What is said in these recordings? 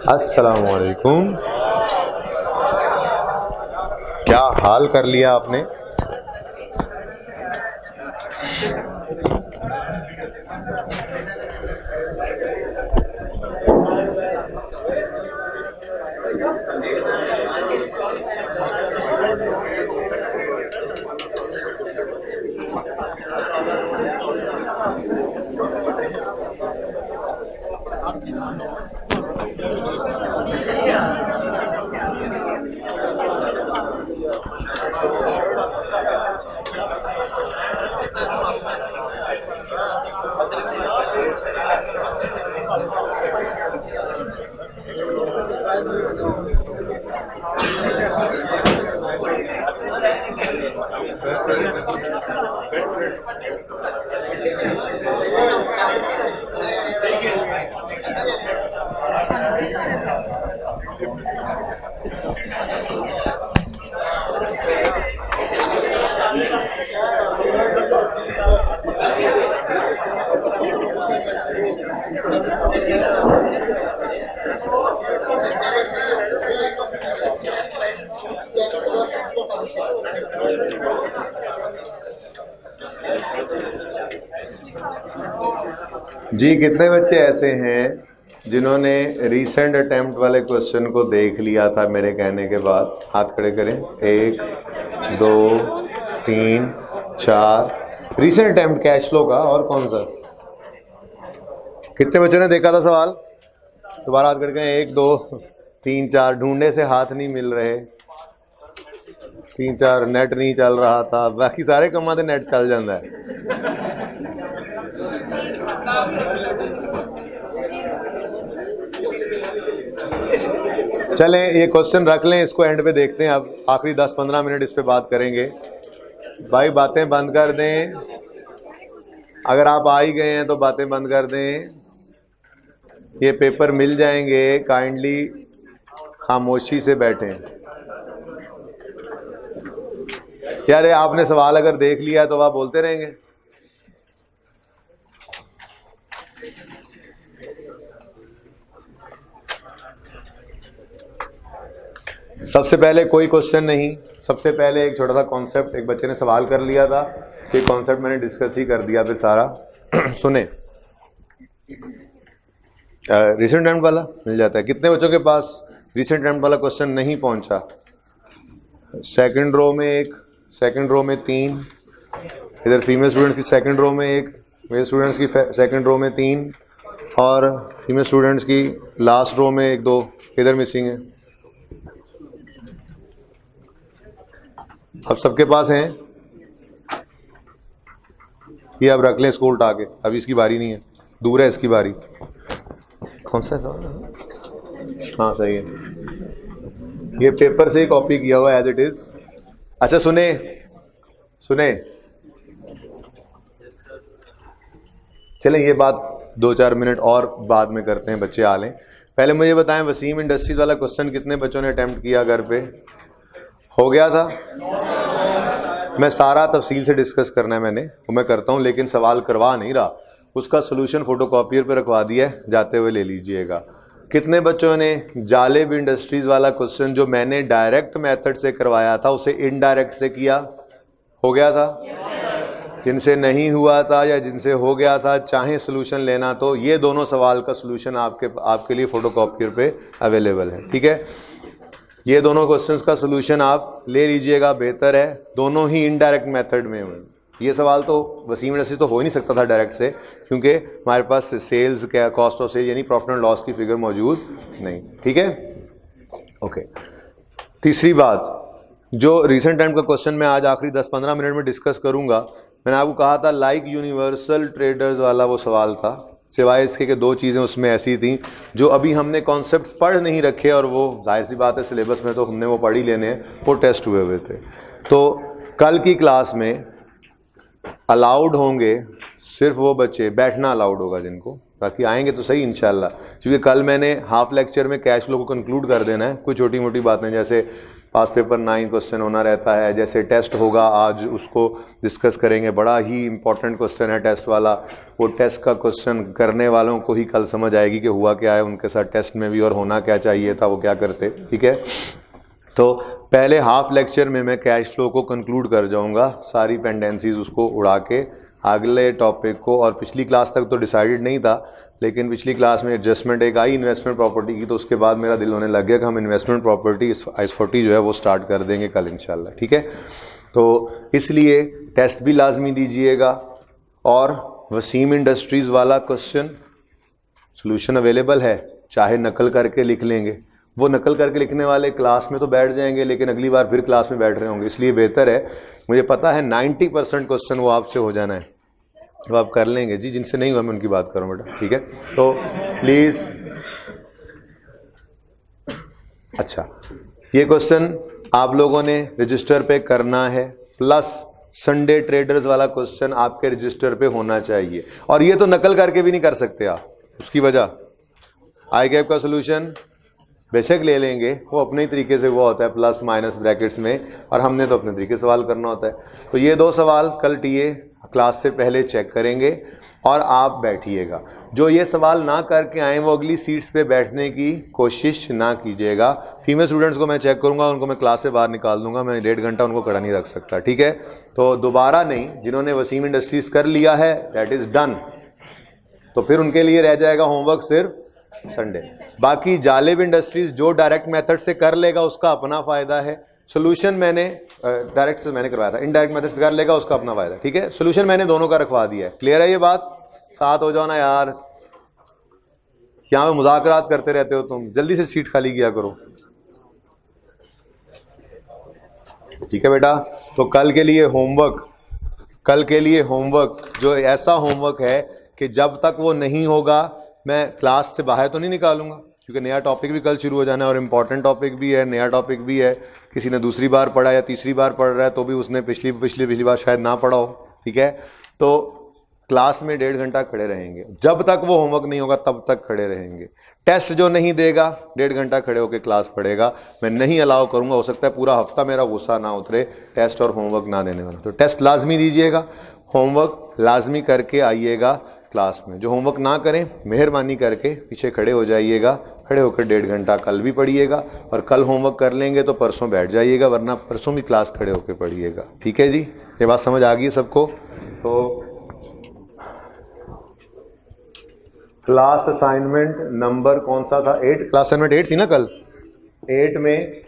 अस्सलाम वालेकुम। क्या हाल कर लिया आपने? जी, कितने बच्चे ऐसे हैं जिन्होंने रीसेंट अटेम्प्ट वाले क्वेश्चन को देख लिया था मेरे कहने के बाद? हाथ खड़े करें। 1 2 3 4। रीसेंट अटेम्प्ट कैश फ्लो का। और कौन सा? कितने बच्चों ने देखा था सवाल? दोबारा हाथ खड़े करें। 1 2 3 4। ढूंढने से हाथ नहीं मिल रहे। 3 4। नेट नहीं चल रहा था। बाकी सारे कमा तो नेट चल जाता है। चलें, ये क्वेश्चन रख लें, इसको एंड पे देखते हैं। अब आखिरी 10-15 मिनट इस पे बात करेंगे। भाई बातें बंद कर दें। अगर आप आ ही गए हैं तो बातें बंद कर दें। ये पेपर मिल जाएंगे, काइंडली खामोशी से बैठें। यार आपने सवाल अगर देख लिया तो आप बोलते रहेंगे। सबसे पहले कोई क्वेश्चन नहीं, सबसे पहले एक छोटा सा कॉन्सेप्ट। एक बच्चे ने सवाल कर लिया था, ये कॉन्सेप्ट मैंने डिस्कस ही कर दिया फिर सारा। सुने, रिसेंट अटेम्प्ट वाला मिल जाता है। कितने बच्चों के पास रिसेंट अटेम्प्ट वाला क्वेश्चन नहीं पहुंचा? सेकंड रो में 1, सेकंड रो में 3, इधर फीमेल स्टूडेंट्स की सेकंड रो में 1, मेल स्टूडेंट्स की सेकंड रो में 3, और फीमेल स्टूडेंट्स की लास्ट रो में 1 2 इधर मिसिंग है। अब सबके पास हैं ये। अब रख लें इसको उल्टा के। अभी इसकी बारी नहीं है, दूर है इसकी बारी। कौन सा सवाल? हाँ सही है, ये पेपर से ही कॉपी किया हुआ एज इट इज। अच्छा सुने सुने, चलें ये बात 2-4 मिनट और बाद में करते हैं, बच्चे आ लें। पहले मुझे बताएं, वसीम इंडस्ट्रीज वाला क्वेश्चन कितने बच्चों ने अटेम्प्ट किया? घर पे हो गया था? मैं सारा तफसील से डिस्कस करना है मैंने, वो मैं करता हूँ, लेकिन सवाल करवा नहीं रहा। उसका सोल्यूशन फोटोकॉपियर पे रखवा दिया है, जाते हुए ले लीजिएगा। कितने बच्चों ने जालिब इंडस्ट्रीज वाला क्वेश्चन जो मैंने डायरेक्ट मेथड से करवाया था उसे इनडायरेक्ट से किया? हो गया था? जिनसे नहीं हुआ था या जिनसे हो गया था, चाहे सोल्यूशन लेना तो ये दोनों सवाल का सोल्यूशन आपके लिए फोटोकॉपियर पे अवेलेबल है। ठीक है, ये दोनों क्वेश्चंस का सोल्यूशन आप ले लीजिएगा, बेहतर है। दोनों ही इनडायरेक्ट मेथड में हुए। ये सवाल तो वसीम इंडस्ट्री तो हो ही नहीं सकता था डायरेक्ट से, क्योंकि हमारे पास सेल्स क्या, कॉस्ट ऑफ सेल यानी प्रॉफिट एंड लॉस की फिगर मौजूद नहीं। ठीक है, ओके। तीसरी बात, जो रिसेंट टाइम का क्वेश्चन मैं आज आखिरी 10-15 मिनट में डिस्कस करूंगा, मैंने आपको कहा था लाइक यूनिवर्सल ट्रेडर्स वाला वो सवाल था, सिवाय इसके कि 2 चीज़ें उसमें ऐसी थी जो अभी हमने कॉन्सेप्ट पढ़ नहीं रखे, और वो जाहिर सी बात है सिलेबस में तो हमने वो पढ़ ही लेने हैं, वो टेस्ट हुए हुए थे। तो कल की क्लास में अलाउड होंगे सिर्फ वो बच्चे, बैठना अलाउड होगा जिनको, बाकी आएंगे तो सही इंशाल्लाह, क्योंकि कल मैंने हाफ लेक्चर में कैश फ्लो को कंक्लूड कर देना है। कुछ छोटी मोटी बातें जैसे पास पेपर 9 क्वेश्चन होना रहता है, जैसे टेस्ट होगा आज उसको डिस्कस करेंगे, बड़ा ही इंपॉर्टेंट क्वेश्चन है टेस्ट वाला, वो टेस्ट का क्वेश्चन करने वालों को ही कल समझ आएगी कि हुआ क्या है उनके साथ टेस्ट में भी और होना क्या चाहिए था, वो क्या करते। ठीक है, तो पहले हाफ लेक्चर में मैं कैश फ्लो को कंक्लूड कर जाऊंगा, सारी पेंडेंसीज उसको उड़ा के अगले टॉपिक को, और पिछली क्लास तक तो डिसाइडेड नहीं था, लेकिन पिछली क्लास में एडजस्टमेंट एक आई इन्वेस्टमेंट प्रॉपर्टी की, तो उसके बाद मेरा दिल होने लग गया कि हम इन्वेस्टमेंट प्रॉपर्टी IS40 जो है वो स्टार्ट कर देंगे कल इंशाल्लाह। ठीक है, तो इसलिए टेस्ट भी लाजमी दीजिएगा, और वसीम इंडस्ट्रीज़ वाला क्वेश्चन सोल्यूशन अवेलेबल है, चाहे नकल करके लिख लेंगे। वो नकल करके लिखने वाले क्लास में तो बैठ जाएंगे, लेकिन अगली बार फिर क्लास में बैठ रहे होंगे, इसलिए बेहतर है, मुझे पता है 90% क्वेश्चन वो आपसे हो जाना है, वो आप कर लेंगे जी। जिनसे नहीं हुआ मैं उनकी बात करूं बेटा, ठीक है। तो प्लीज, अच्छा, ये क्वेश्चन आप लोगों ने रजिस्टर पे करना है, प्लस संडे ट्रेडर्स वाला क्वेश्चन आपके रजिस्टर पे होना चाहिए, और ये तो नकल करके भी नहीं कर सकते आप। उसकी वजह आई कैप का सोल्यूशन बेशक ले लेंगे, वो अपने तरीके से वो होता है प्लस माइनस ब्रैकेट्स में, और हमने तो अपने तरीके से सवाल करना होता है। तो ये 2 सवाल कल टीए क्लास से पहले चेक करेंगे, और आप बैठिएगा। जो ये सवाल ना करके आए वो अगली सीट्स पे बैठने की कोशिश ना कीजिएगा। फीमेल स्टूडेंट्स को मैं चेक करूंगा, उनको मैं क्लास से बाहर निकाल दूंगा, मैं 1.5 घंटा उनको खड़ा नहीं रख सकता। ठीक है, तो दोबारा नहीं, जिन्होंने वसीम इंडस्ट्रीज कर लिया है दैट इज डन, तो फिर उनके लिए रह जाएगा होमवर्क सिर्फ संडे। बाकी जालिब इंडस्ट्रीज जो डायरेक्ट मेथड से कर लेगा उसका अपना फायदा है, सोल्यूशन मैंने डायरेक्ट से मैंने करवाया था, इनडायरेक्ट मेथड से कर लेगा उसका अपना फायदा। ठीक है, सोल्यूशन मैंने दोनों का रखवा दिया है। क्लियर है ये बात? साथ हो जाओ ना यार, यहां पे मुज़ाकरात करते रहते हो तुम, जल्दी से सीट खाली किया करो। ठीक है बेटा, तो कल के लिए होमवर्क जो ऐसा होमवर्क है कि जब तक वो नहीं होगा मैं क्लास से बाहर तो नहीं निकालूंगा, क्योंकि नया टॉपिक भी कल शुरू हो जाना है, और इम्पॉर्टेंट टॉपिक भी है, नया टॉपिक भी है। किसी ने दूसरी बार पढ़ा या तीसरी बार पढ़ रहा है तो भी उसने पिछली बार शायद ना पढ़ा हो। ठीक है, तो क्लास में 1.5 घंटा खड़े रहेंगे, जब तक वो होमवर्क नहीं होगा तब तक खड़े रहेंगे। टेस्ट जो नहीं देगा 1.5 घंटा खड़े होकर क्लास पढ़ेगा, मैं नहीं अलाउ करूंगा। हो सकता है पूरा हफ्ता मेरा गुस्सा ना उतरे टेस्ट और होमवर्क ना देने वाला। तो टेस्ट लाजमी दीजिएगा, होमवर्क लाजमी करके आइएगा क्लास में। जो होमवर्क ना करें मेहरबानी करके पीछे खड़े हो जाइएगा, खड़े होकर 1.5 घंटा कल भी पढ़िएगा, और कल होमवर्क कर लेंगे तो परसों बैठ जाइएगा, वरना परसों भी क्लास खड़े होकर पढ़िएगा। ठीक है जी, ये बात समझ आ गई सबको? तो क्लास असाइनमेंट नंबर कौन सा था? 8। क्लास असाइनमेंट 8 थी ना कल? 8 में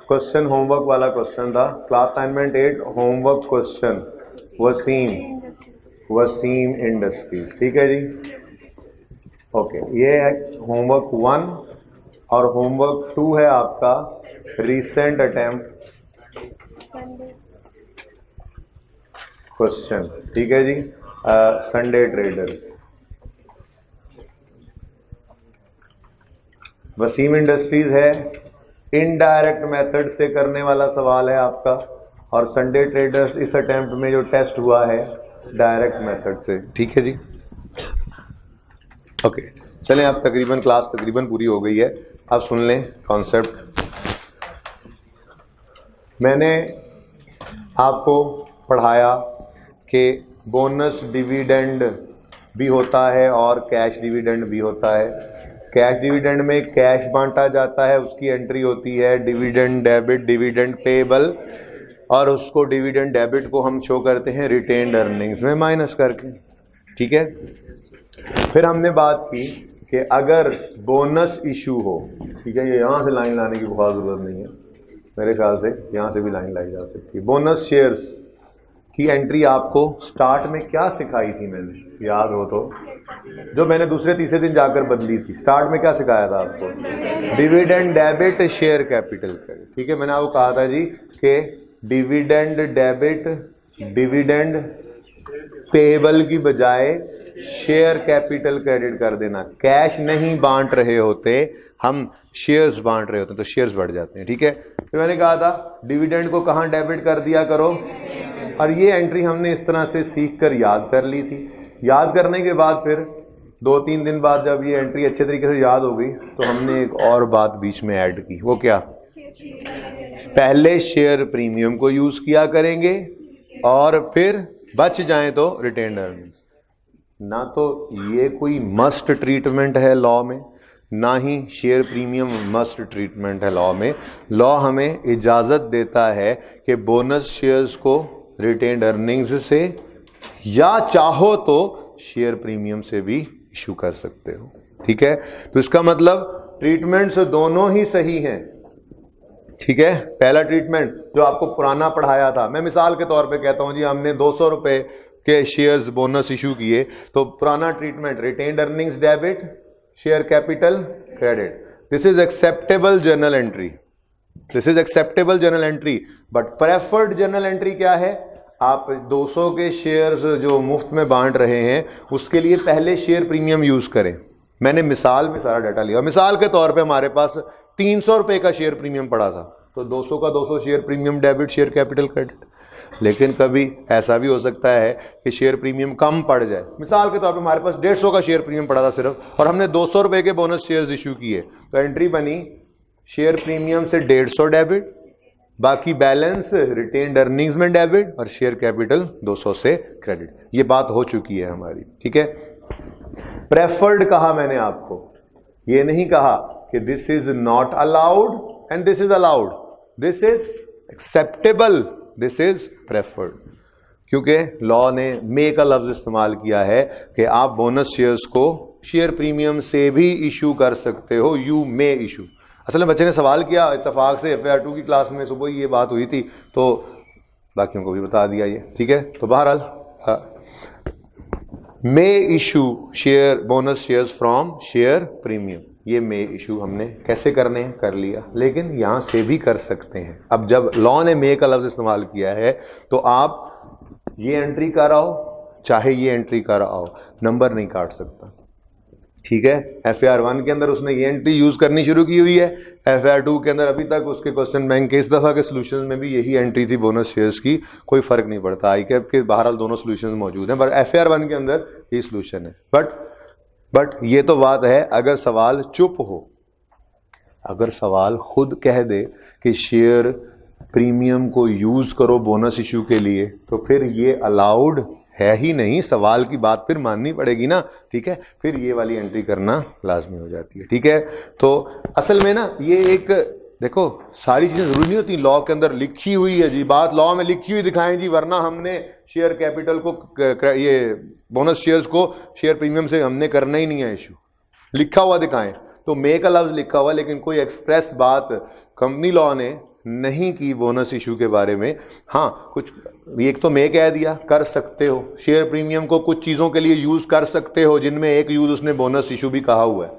क्वेश्चन होमवर्क वाला क्वेश्चन था। Class assignment 8 homework question Wasim Industries. ठीक है जी, ओके। ये है होमवर्क 1, और होमवर्क 2 है आपका रीसेंट अटेम्प्ट क्वेश्चन। ठीक है जी, संडे ट्रेडर्स। वसीम इंडस्ट्रीज है, इनडायरेक्ट मेथड से करने वाला सवाल है आपका, और संडे ट्रेडर्स इस अटेम्प्ट में जो टेस्ट हुआ है डायरेक्ट मेथड से। ठीक है जी, ओके। चलें, अब क्लास तकरीबन पूरी हो गई है, अब सुन लें कॉन्सेप्ट। मैंने आपको पढ़ाया कि बोनस डिविडेंड भी होता है और कैश डिविडेंड भी होता है। कैश डिविडेंड में कैश बांटा जाता है, उसकी एंट्री होती है डिविडेंड डेबिट, डिविडेंड पेबल, और उसको डिविडेंड डेबिट को हम शो करते हैं रिटेन्ड अर्निंग्स में माइनस करके। ठीक है, फिर हमने बात की कि अगर बोनस इशू हो, ठीक है, ये यहाँ से लाइन लाने की बहुत ज़रूरत नहीं है, मेरे ख्याल से यहाँ से भी लाइन लाई जा सकती है। बोनस शेयर्स की एंट्री आपको स्टार्ट में क्या सिखाई थी मैंने, याद हो तो? जो मैंने दूसरे तीसरे दिन जाकर बदली थी। स्टार्ट में क्या सिखाया था आपको? Dividend debit share capital credit. ठीक है, मैंने आपको कहा था जी कि डिविडेंड डेबिट डिविडेंड पेबल की बजाय शेयर कैपिटल क्रेडिट कर देना। कैश नहीं बांट रहे होते, हम शेयर्स बांट रहे होते हैं, तो शेयर्स बढ़ जाते हैं। ठीक है, फिर मैंने कहा था डिविडेंड को कहाँ डेबिट कर दिया करो, और ये एंट्री हमने इस तरह से सीख कर याद कर ली थी। याद करने के बाद फिर 2-3 दिन बाद जब ये एंट्री अच्छे तरीके से याद हो गई तो हमने एक और बात बीच में ऐड की। वो क्या? पहले शेयर प्रीमियम को यूज किया करेंगे और फिर बच जाएं तो रिटेन्ड अर्निंग्स। ना तो ये कोई मस्ट ट्रीटमेंट है लॉ में, ना ही शेयर प्रीमियम मस्ट ट्रीटमेंट है लॉ में। लॉ हमें इजाजत देता है कि बोनस शेयर्स को रिटेन्ड अर्निंग्स से या चाहो तो शेयर प्रीमियम से भी इशू कर सकते हो। ठीक है, तो इसका मतलब ट्रीटमेंट्स दोनों ही सही हैं। ठीक है, पहला ट्रीटमेंट जो आपको पुराना पढ़ाया था, मैं मिसाल के तौर पे कहता हूं जी, हमने 200 रुपए के शेयर्स बोनस इशू किए, तो पुराना treatment retained earnings debit, share capital credit. This is acceptable journal entry, this is acceptable journal entry. But preferred journal entry क्या है? आप 200 के शेयर्स जो मुफ्त में बांट रहे हैं उसके लिए पहले शेयर प्रीमियम यूज करें। मैंने मिसाल में सारा डाटा लिया। मिसाल के तौर पे हमारे पास 300 रुपए का शेयर प्रीमियम पड़ा था, तो 200 का 200 share premium debit, share capital credit. लेकिन कभी ऐसा भी हो सकता है कि शेयर प्रीमियम कम पड़ जाए। मिसाल के तौर पे हमारे पास 150 का शेयर प्रीमियम पड़ा था सिर्फ, और हमने 200 रुपए के बोनस शेयर्स इशू किए, तो एंट्री बनी शेयर प्रीमियम से 150 डेबिट, बाकी बैलेंस रिटेन्ड अर्निंग्स में डेबिट और शेयर कैपिटल 200 से क्रेडिट। ये बात हो चुकी है हमारी। ठीक है, प्रेफर्ड कहा मैंने आपको, ये नहीं कहा कि this is not allowed and this is allowed, this is acceptable, this is preferred. क्योंकि लॉ ने मे का लफ्ज इस्तेमाल किया है कि आप बोनस शेयर्स को शेयर प्रीमियम से भी इशू कर सकते हो, यू मे इशू। असल में बच्चे ने सवाल किया, इत्तेफाक से FAR 2 की क्लास में सुबह ये बात हुई थी, तो बाकियों को भी बता दिया ये। ठीक है, तो बहरहाल may issue share bonus shares from share premium, ये मे इशू हमने कैसे करने हैं कर लिया, लेकिन यहां से भी कर सकते हैं। अब जब लॉ ने मे का लफ्ज इस्तेमाल किया है तो आप ये एंट्री कर आओ चाहे ये एंट्री कर आओ, नंबर नहीं काट सकता। ठीक है, FAR 1 के अंदर उसने ये एंट्री यूज करनी शुरू की हुई है, FAR 2 के अंदर अभी तक उसके क्वेश्चन बैंक के इस दफा के सोल्यूशन में भी यही एंट्री थी बोनस शेयर्स की, कोई फर्क नहीं पड़ता। ICAP के बहरहाल दोनों सोल्यूशन मौजूद हैं, पर FAR 1 के अंदर ये सोल्यूशन है। बट ये तो बात है अगर सवाल चुप हो, अगर सवाल खुद कह दे कि शेयर प्रीमियम को यूज करो बोनस इशू के लिए, तो फिर ये अलाउड है ही नहीं, सवाल की बात फिर माननी पड़ेगी ना। ठीक है, फिर ये वाली एंट्री करना लाजमी हो जाती है। ठीक है, तो असल में ना ये एक देखो सारी चीजें जरूरी नहीं होती लॉ के अंदर लिखी हुई है जी, बात लॉ में लिखी हुई दिखाएं जी, वरना हमने शेयर कैपिटल को ये बोनस शेयर्स को शेयर प्रीमियम से हमने करना ही नहीं है इशू, लिखा हुआ दिखाएं। तो मे का लफ्ज लिखा हुआ, लेकिन कोई एक्सप्रेस बात कंपनी लॉ ने नहीं की बोनस इशू के बारे में। हाँ, कुछ एक तो मैं कह दिया कर सकते हो, शेयर प्रीमियम को कुछ चीज़ों के लिए यूज़ कर सकते हो, जिनमें एक यूज़ उसने बोनस इशू भी कहा हुआ है।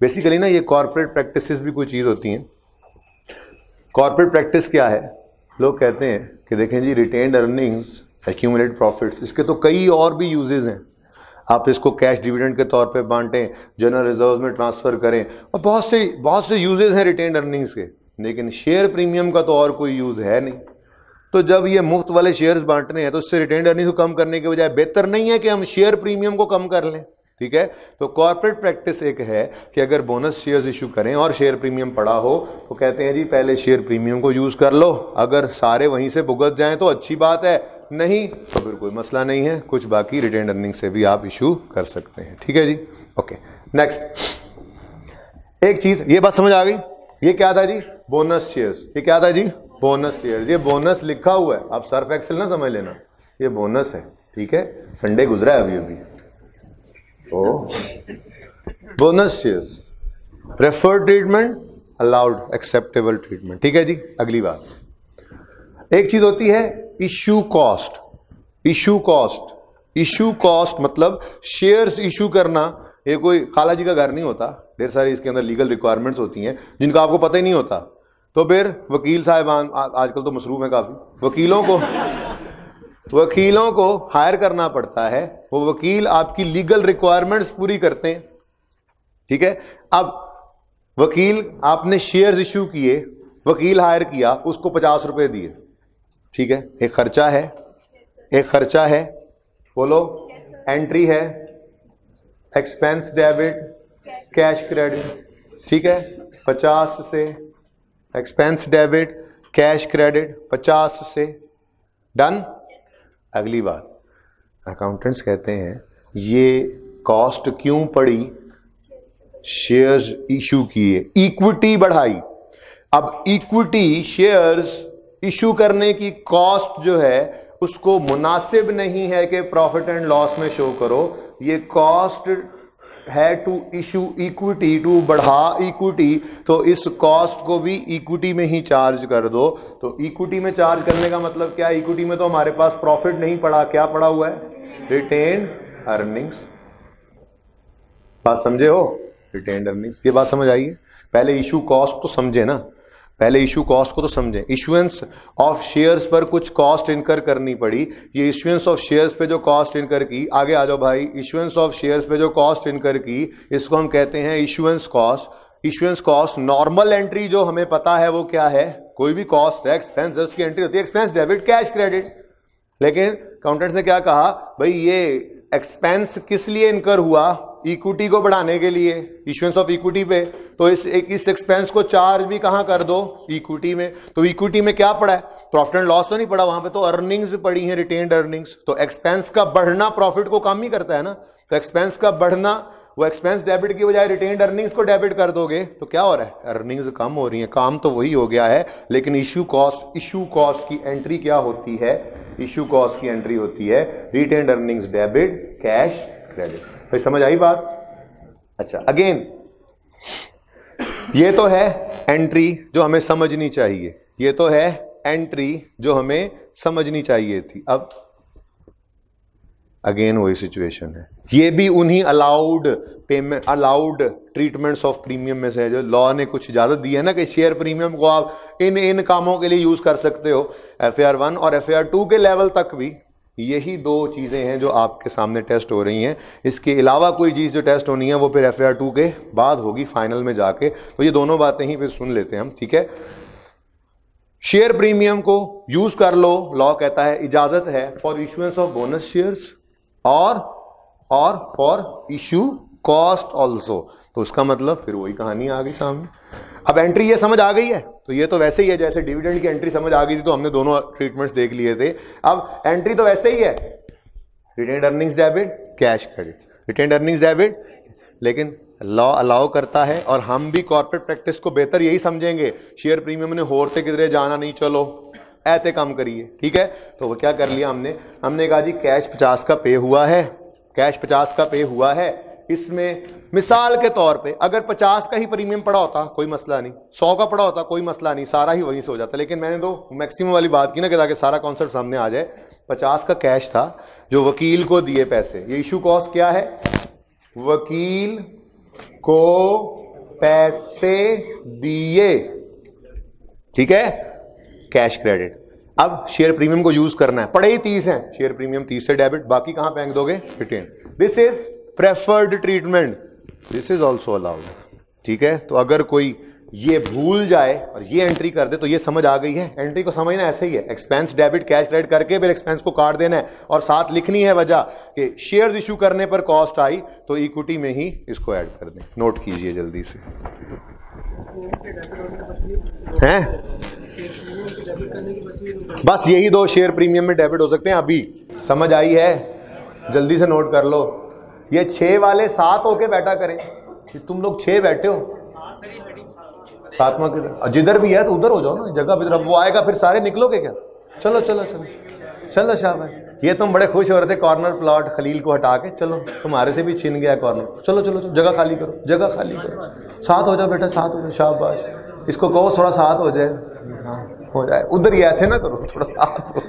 बेसिकली ना ये कॉर्पोरेट प्रैक्टिसेस भी कोई चीज़ होती हैं। कॉर्पोरेट प्रैक्टिस क्या है? लोग कहते हैं कि देखें जी रिटेन्ड अर्निंग्स, एक्यूमुलेटेड प्रॉफिट्स, इसके तो कई और भी यूजेस हैं। आप इसको कैश डिविडेंड के तौर पे बांटें, जनरल रिजर्व में ट्रांसफ़र करें, और बहुत से यूजेस हैं रिटेन्ड अर्निंग्स के, लेकिन शेयर प्रीमियम का तो और कोई यूज़ है नहीं। तो जब ये मुफ्त वाले शेयर्स बांटने हैं तो उससे रिटेन्ड अर्निंग्स को कम करने के बजाय बेहतर नहीं है कि हम शेयर प्रीमियम को कम कर लें। ठीक है, तो कॉर्पोरेट प्रैक्टिस एक है कि अगर बोनस शेयर्स इशू करें और शेयर प्रीमियम पड़ा हो तो कहते हैं जी पहले शेयर प्रीमियम को यूज़ कर लो, अगर सारे वहीं से भुगत जाएं तो अच्छी बात है, नहीं तो फिर कोई मसला नहीं है, कुछ बाकी रिटेन्ड अर्निंग से भी आप इशू कर सकते हैं। ठीक है जी, ओके। नेक्स्ट एक चीज़, ये बात समझ आ गई? ये क्या था जी? Bonus shares. ये क्या था जी? Bonus shares. ये बोनस लिखा हुआ है, आप सर्फ एक्सेल ना समझ लेना, ये बोनस है। ठीक है, संडे गुजरा है अभी तो bonus shares, preferred treatment, allowed, acceptable treatment. ठीक है जी, अगली बात, एक चीज होती है issue cost. Issue cost, issue cost मतलब शेयर्स इशू करना, ये कोई खाला जी का घर नहीं होता, ढेर सारी इसके अंदर लीगल रिक्वायरमेंट्स होती हैं जिनका आपको पता ही नहीं होता। तो फिर वकील साहिबान आजकल तो मसरूफ है काफी, वकीलों को हायर करना पड़ता है, वो वकील आपकी लीगल रिक्वायरमेंट्स पूरी करते हैं। ठीक है, अब वकील आपने शेयर्स इशू किए, वकील हायर किया, उसको 50 रुपए दिए। ठीक है, एक खर्चा है, एक खर्चा है, बोलो एंट्री है, एक्सपेंस डेबिट, कैश क्रेडिट, ठीक है, 50 से एक्सपेंस डेबिट, कैश क्रेडिट 50 से डन। अगली बात, अकाउंटेंट्स कहते हैं ये कॉस्ट क्यों पड़ी, शेयर्स इशू किए, इक्विटी बढ़ाई। अब इक्विटी शेयर्स इशू करने की कॉस्ट जो है उसको मुनासिब नहीं है कि प्रॉफिट एंड लॉस में शो करो, ये कॉस्ट है टू इशू इक्विटी, टू बढ़ा इक्विटी, तो इस कॉस्ट को भी इक्विटी में ही चार्ज कर दो। तो इक्विटी में चार्ज करने का मतलब क्या, इक्विटी में तो हमारे पास प्रॉफिट नहीं पड़ा, क्या पड़ा हुआ है, रिटेन्ड अर्निंग्स। बात समझे हो, रिटेन्ड अर्निंग्स, ये बात समझ आइए। पहले इशू कॉस्ट तो समझे ना, पहले इशू कॉस्ट को तो समझें। इशुएंस ऑफ शेयर्स पर कुछ कॉस्ट इनकर करनी पड़ी, ये इशुएंस ऑफ शेयर्स पे जो कॉस्ट इनकर की, आगे आ जाओ भाई, इशुएंस ऑफ शेयर्स पे जो कॉस्ट इनकर की इसको हम कहते हैं issuance cost. Issuance cost normal entry जो हमें पता है वो क्या है, कोई भी कॉस्ट है एक्सपेंस की एंट्री होती है, एक्सपेंस डेबिट कैश क्रेडिट। लेकिन अकाउंटेंट्स ने क्या कहा, भाई ये एक्सपेंस किस लिए इनकर हुआ, इक्विटी को बढ़ाने के लिए, इशुएंस ऑफ इक्विटी पे, तो इस एक्सपेंस को चार्ज भी कहां कर दो, इक्विटी में। तो इक्विटी में क्या पड़ा है, प्रॉफिट एंड लॉस तो नहीं पड़ा, वहां पे तो अर्निंग्स पड़ी हैं, रिटेन्ड अर्निंग्स। तो एक्सपेंस का बढ़ना प्रॉफिट को कम ही करता है ना, तो एक्सपेंस का बढ़ना, वो एक्सपेंस डेबिट की बजाय रिटेन्ड अर्निंग्स को डेबिट कर दोगे तो क्या हो रहा है, अर्निंग्स कम हो रही है, काम तो वही हो गया है। लेकिन इशू कॉस्ट की एंट्री क्या होती है, इशू कॉस्ट की एंट्री होती है retained earnings debit cash credit. भाई समझ आई बात। अच्छा, अगेन ये तो है एंट्री जो हमें समझनी चाहिए, ये तो है एंट्री जो हमें समझनी चाहिए थी। अब अगेन वही सिचुएशन है, ये भी उन्हीं allowed payment, allowed treatments of premium में से है जो लॉ ने कुछ इजाजत दी है ना, कि शेयर प्रीमियम को आप इन कामों के लिए यूज कर सकते हो। FAR 1 और FAR 2 के लेवल तक भी यही दो चीजें हैं जो आपके सामने टेस्ट हो रही हैं। इसके अलावा कोई चीज जो टेस्ट होनी है वो फिर FAR 2 के बाद होगी फाइनल में जाके। तो ये दोनों बातें ही फिर सुन लेते हैं हम, ठीक है। शेयर प्रीमियम को यूज कर लो, लॉ कहता है इजाजत है for issuance of bonus shares और फॉर इशू कॉस्ट ऑल्सो। तो उसका मतलब फिर वही कहानी आ गई सामने। अब एंट्री ये समझ आ गई है, तो ये तो वैसे ही है जैसे डिविडेंड की एंट्री समझ आ गई थी, तो हमने दोनों ट्रीटमेंट्स देख लिए थे। अब एंट्री तो वैसे ही है, retained earnings debit cash credit, retained earnings debit. लेकिन लॉ अलाउ करता है और हम भी कॉर्पोरेट प्रैक्टिस को बेहतर यही समझेंगे, शेयर प्रीमियम ने होरते किधरे जाना नहीं, चलो ऐसे काम करिए, ठीक है। तो वो क्या कर लिया हमने कहा जी कैश 50 का पे हुआ है, कैश 50 का पे हुआ है। इसमें मिसाल के तौर पे अगर 50 का ही प्रीमियम पड़ा होता कोई मसला नहीं, 100 का पड़ा होता कोई मसला नहीं, सारा ही वहीं से हो जाता। लेकिन मैंने तो मैक्सिमम वाली बात की ना कि ताकि सारा कॉन्सेप्ट सामने आ जाए। 50 का कैश था जो वकील को दिए पैसे, ये इशू कॉस्ट क्या है, वकील को पैसे दिए, ठीक है, कैश क्रेडिट। अब शेयर प्रीमियम को यूज करना है, पड़े ही 30 हैं, शेयर प्रीमियम 30 से डेबिट, बाकी कहां फेंक दोगे, retain. This is preferred treatment, this is also allowed, ठीक है। तो अगर कोई ये भूल जाए और ये एंट्री कर दे तो ये समझ आ गई है। एंट्री को समझना ऐसे ही है, एक्सपेंस डेबिट कैश क्रेडिट करके फिर एक्सपेंस को काट देना है और साथ लिखनी है वजह कि शेयर्स इशू करने पर कॉस्ट आई तो इक्विटी में ही इसको ऐड कर दें। नोट कीजिए जल्दी से, हैं बस यही दो शेयर प्रीमियम में डेबिट हो सकते हैं। अभी समझ आई है, जल्दी से नोट कर लो। ये 6 वाले 7 होके बैठा करें, तुम लोग 6 बैठे हो, 7वां किधर, जिधर भी है तो उधर हो जाओ ना, जगह भी वो आएगा फिर सारे निकलोगे क्या। चलो चलो चलो चलो शाबाश, ये तुम बड़े खुश हो रहे थे कॉर्नर प्लॉट खलील को हटा के, चलो तुम्हारे से भी छीन गया कॉर्नर। चलो चलो चलो जगह खाली करो, जगह खाली करो, 7 हो जाओ बेटा, 7 हो जाओ, शाबाश। इसको कहो थोड़ा 7 हो जाए, हाँ हो जाए, उधर ही ऐसे ना करो, थोड़ा 7 हो।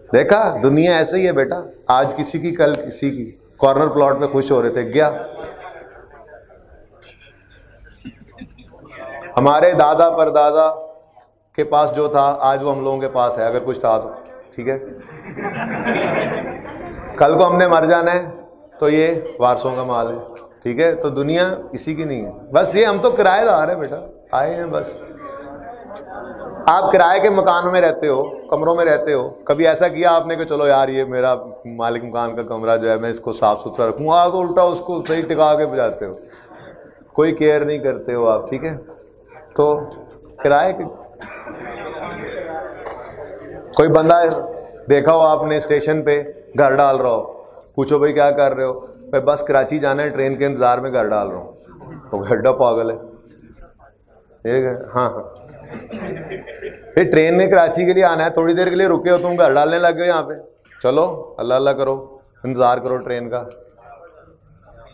देखा, दुनिया ऐसे ही है बेटा, आज किसी की कल किसी की। कॉर्नर प्लॉट में खुश हो रहे थे, गया। हमारे दादा परदादा के पास जो था आज वो हम लोगों के पास है, अगर कुछ था तो, ठीक है। कल को हमने मर जाना है तो ये वारसों का माल है, ठीक है। तो दुनिया किसी की नहीं है, बस ये हम तो किराएदार है बेटा, आए हैं बस। आप किराए के मकानों में रहते हो, कमरों में रहते हो, कभी ऐसा किया आपने कि चलो यार ये मेरा मालिक मकान का कमरा जो है मैं इसको साफ सुथरा रखूँ, आप तो उल्टा उसको सही टिका के बजाते हो, कोई केयर नहीं करते हो आप, ठीक है। तो किराए के कोई बंदा देखा हो आपने स्टेशन पे घर डाल रहा हो, पूछो भाई क्या कर रहे हो, भाई बस कराची जाना है, ट्रेन के इंतजार में घर डाल रहा हूँ, तो गड्ढा पागल है। हाँ हाँ, ये ट्रेन ने कराची के लिए आना है, थोड़ी देर के लिए रुके हो तुम, घर डालने लग गए यहाँ पे, चलो अल्लाह अल्लाह करो, इंतजार करो ट्रेन का,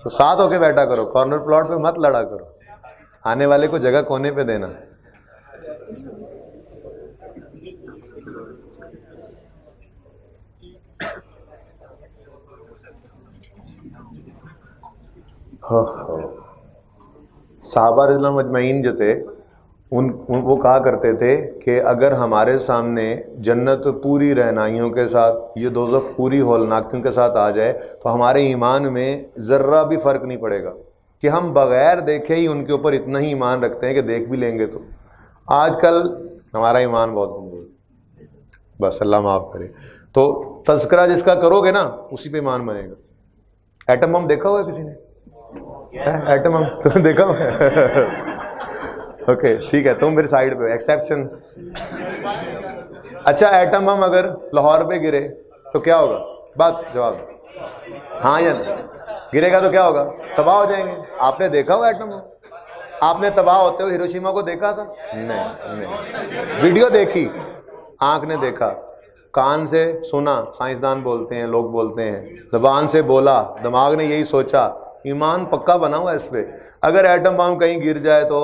तो साथ होके बैठा करो, कॉर्नर प्लॉट पे मत लड़ा करो, आने वाले को जगह कोने पे देना। साहबा रिज़वानुल्लाह मजमईन जो थे वो कहा करते थे कि अगर हमारे सामने जन्नत पूरी रहनाइयों के साथ, ये दोज़ख पूरी हौलनाकियों के साथ आ जाए, तो हमारे ईमान में ज़र्रा भी फ़र्क नहीं पड़ेगा, कि हम बग़ैर देखे ही उनके ऊपर इतना ही ईमान रखते हैं कि देख भी लेंगे तो। आजकल हमारा ईमान बहुत कमज़ोर, बस अल्लाह माफ़ करे। तो तज़किरा जिसका करोगे ना उसी पे ईमान बनेगा। एटम बम देखा हुआ है किसी ने? एटम बम तो देखा हुआ है? ओके ठीक है, तुम मेरे साइड पे, एक्सेप्शन। अच्छा एटम बम अगर लाहौर पे गिरे तो क्या होगा? बात जवाब, हाँ या नहीं? गिरेगा तो क्या होगा? तबाह हो जाएंगे। आपने देखा हुआ एटम बम? आपने तबाह होते हुए हिरोशिमा को देखा था? नहीं, वीडियो देखी, आंख ने देखा, कान से सुना, साइंसदान बोलते हैं, लोग बोलते हैं, ज़बान से बोला, दिमाग ने यही सोचा, ईमान पक्का बना हुआ है इस पे। अगर एटम बम कहीं गिर जाए तो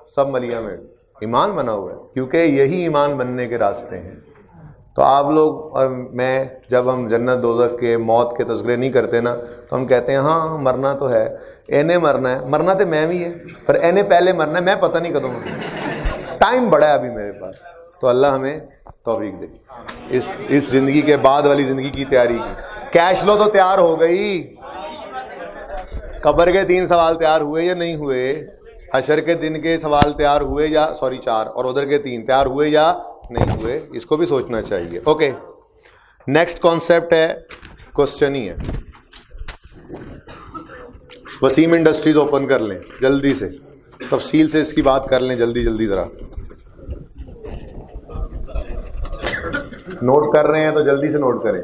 सब मलिया में, ईमान बना हुआ है, क्योंकि यही ईमान बनने के रास्ते हैं। तो आप लोग और मैं जब हम जन्नत दोज़ख के मौत के तज़किरे नहीं करते ना, तो हम कहते हैं हाँ मरना तो है, एने मरना है, मरना तो मैं भी है, पर एने पहले मरना है, मैं पता नहीं कदों, टाइम बड़ा है अभी मेरे पास। तो अल्लाह हमें तौफीक दे इस ज़िंदगी के बाद वाली ज़िंदगी की तैयारी की। कैश लो तो तैयार हो गई, कब्र के 3 सवाल तैयार हुए या नहीं हुए? हशर के दिन के सवाल तैयार हुए या 4, और उधर के 3 तैयार हुए या नहीं हुए? इसको भी सोचना चाहिए। ओके, नेक्स्ट कॉन्सेप्ट है, क्वेश्चन ही है। वसीम इंडस्ट्रीज ओपन कर लें जल्दी से, तफसील से इसकी बात कर लें जल्दी जल्दी ज़रा। नोट कर रहे हैं तो जल्दी से नोट करें।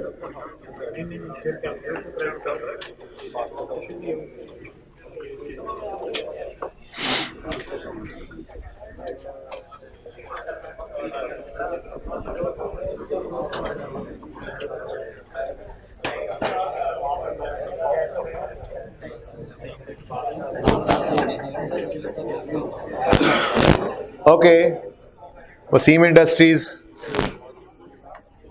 Okay, Wasim Industries.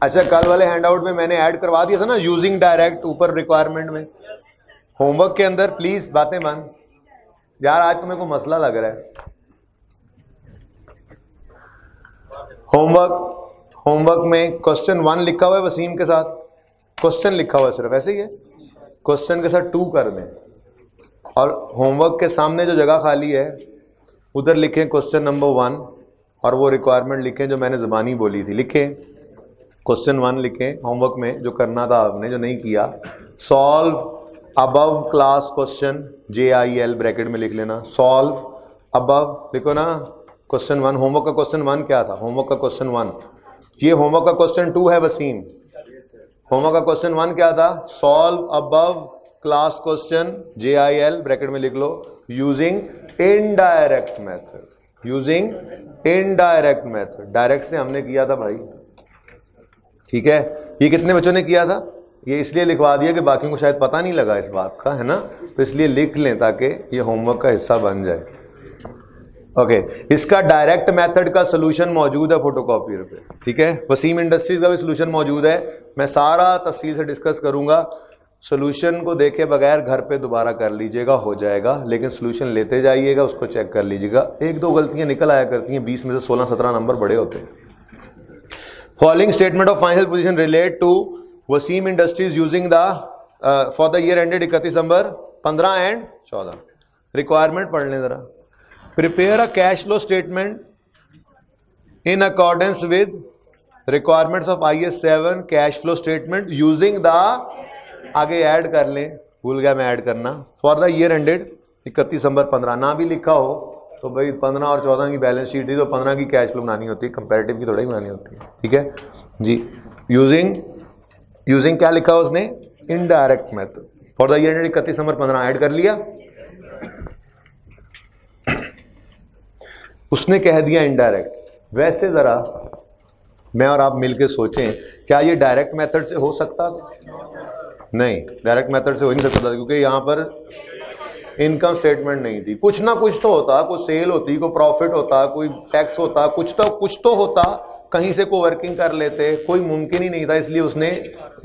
अच्छा, कल वाले हैंडआउट में मैंने ऐड करवा दिया था ना यूजिंग डायरेक्ट, ऊपर रिक्वायरमेंट में, होमवर्क के अंदर। प्लीज बातें मान यार, आज तुम्हें को मसला लग रहा है। होमवर्क में क्वेश्चन 1 लिखा हुआ है वसीम के साथ, क्वेश्चन लिखा हुआ है सिर्फ, ऐसे ही है, क्वेश्चन के साथ 2 कर दें, और होमवर्क के सामने जो जगह खाली है उधर लिखें क्वेश्चन नंबर 1, और वो रिक्वायरमेंट लिखें जो मैंने ज़बानी बोली थी। लिखें क्वेश्चन 1 लिखें होमवर्क में, जो करना था आपने, जो नहीं किया। Solve above class question, JIL bracket में लिख लेना, सॉल्व अबव लिखो ना। क्वेश्चन 1, होमवर्क का क्वेश्चन 1 क्या था? होमवर्क का क्वेश्चन 1, ये होमवर्क का क्वेश्चन 2 है वसीम। होमवर्क का क्वेश्चन 1 क्या था? Solve above class question, JIL bracket में लिख लो, using indirect method. Using indirect method, direct से हमने किया था भाई, ठीक है। ये कितने बच्चों ने किया था? ये इसलिए लिखवा दिया कि बाकियों को शायद पता नहीं लगा इस बात का, है ना, तो इसलिए लिख लें ताकि ये होमवर्क का हिस्सा बन जाए। ओके, इसका डायरेक्ट मेथड का सोल्यूशन मौजूद है फोटोकॉपियर पे, ठीक है। वसीम इंडस्ट्रीज का भी सोल्यूशन मौजूद है, मैं सारा तफसील से डिस्कस करूंगा। सोल्यूशन को देखे बगैर घर पे दोबारा कर लीजिएगा, हो जाएगा, लेकिन सोल्यूशन लेते जाइएगा, उसको चेक कर लीजिएगा। 1-2 गलतियां निकल आया करती हैं, 20 में से 16-17 नंबर बड़े होते हैं। Following statement of final position relate to Wasim Industries using the for the year ended 31 December 15 and 14। Requirement पढ़ लें जरा। Prepare a cash flow statement in accordance with requirements of IS 7 cash flow statement using the, आगे add कर लें, भूल गया मैं add करना, for the year ended 31 December 15, ना भी लिखा हो तो भाई 15 और 14 की बैलेंस शीट थी तो 15 की कैश फ्लो बनानी होती है, कंपैरेटिव की थोड़ा ही बनानी होती है, ठीक है जी। यूजिंग क्या लिखा उसने, indirect method for the year ended 31 December 15 add कर लिया, उसने कह दिया इनडायरेक्ट। वैसे जरा मैं और आप मिलके सोचें, क्या ये डायरेक्ट मेथड से हो सकता था? नहीं, डायरेक्ट मेथड से हो नहीं सकता था, क्योंकि यहां पर इनकम स्टेटमेंट नहीं थी। कुछ ना कुछ तो होता, कोई सेल होती, कोई प्रॉफिट होता, कोई टैक्स होता, कुछ तो होता, कहीं से कोई वर्किंग कर लेते, कोई मुमकिन ही नहीं था।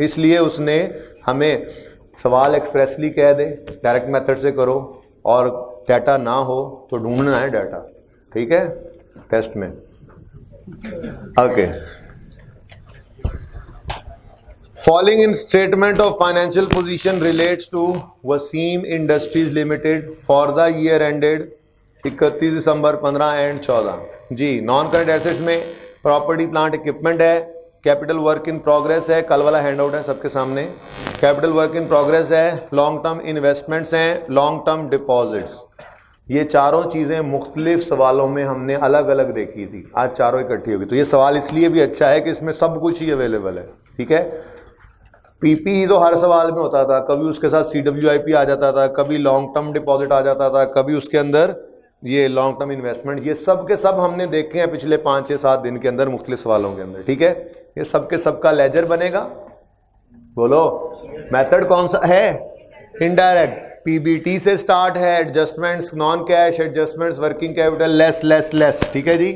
इसलिए उसने हमें सवाल एक्सप्रेसली कह दे डायरेक्ट मेथड से करो, और डाटा ना हो तो ढूंढना है डाटा, ठीक है, टेस्ट में। Okay, following in statement of financial position relates to Wasim Industries limited for the year ended 31 December 15 and 14 जी। नॉन करंट एसेट्स में प्रॉपर्टी प्लांट इक्विपमेंट है, कैपिटल वर्क इन प्रोग्रेस है, कल वाला हैंड आउट है सबके सामने, कैपिटल वर्क इन प्रोग्रेस है, लॉन्ग टर्म इन्वेस्टमेंट्स हैं, लॉन्ग टर्म डिपॉजिट्स। ये चारों चीजें मुख्तलिफ सवालों में हमने अलग अलग देखी थी, आज चारों इकट्ठी होगी। तो ये सवाल इसलिए भी अच्छा है कि इसमें सब कुछ ही अवेलेबल है, ठीक है। पीपीई तो हर सवाल में होता था, कभी उसके साथ CWIP आ जाता था, कभी लॉन्ग टर्म डिपॉजिट आ जाता था, कभी उसके अंदर ये लॉन्ग टर्म इन्वेस्टमेंट, ये सब के सब हमने देखे हैं पिछले 5 से 7 दिन के अंदर मुख्तलिफ सवालों के अंदर, ठीक है। ये सब के सब का लेजर बनेगा। बोलो मेथड कौन सा है? इनडायरेक्ट, PBT से स्टार्ट है, adjustments, non cash adjustments, working capital, less, ठीक है जी।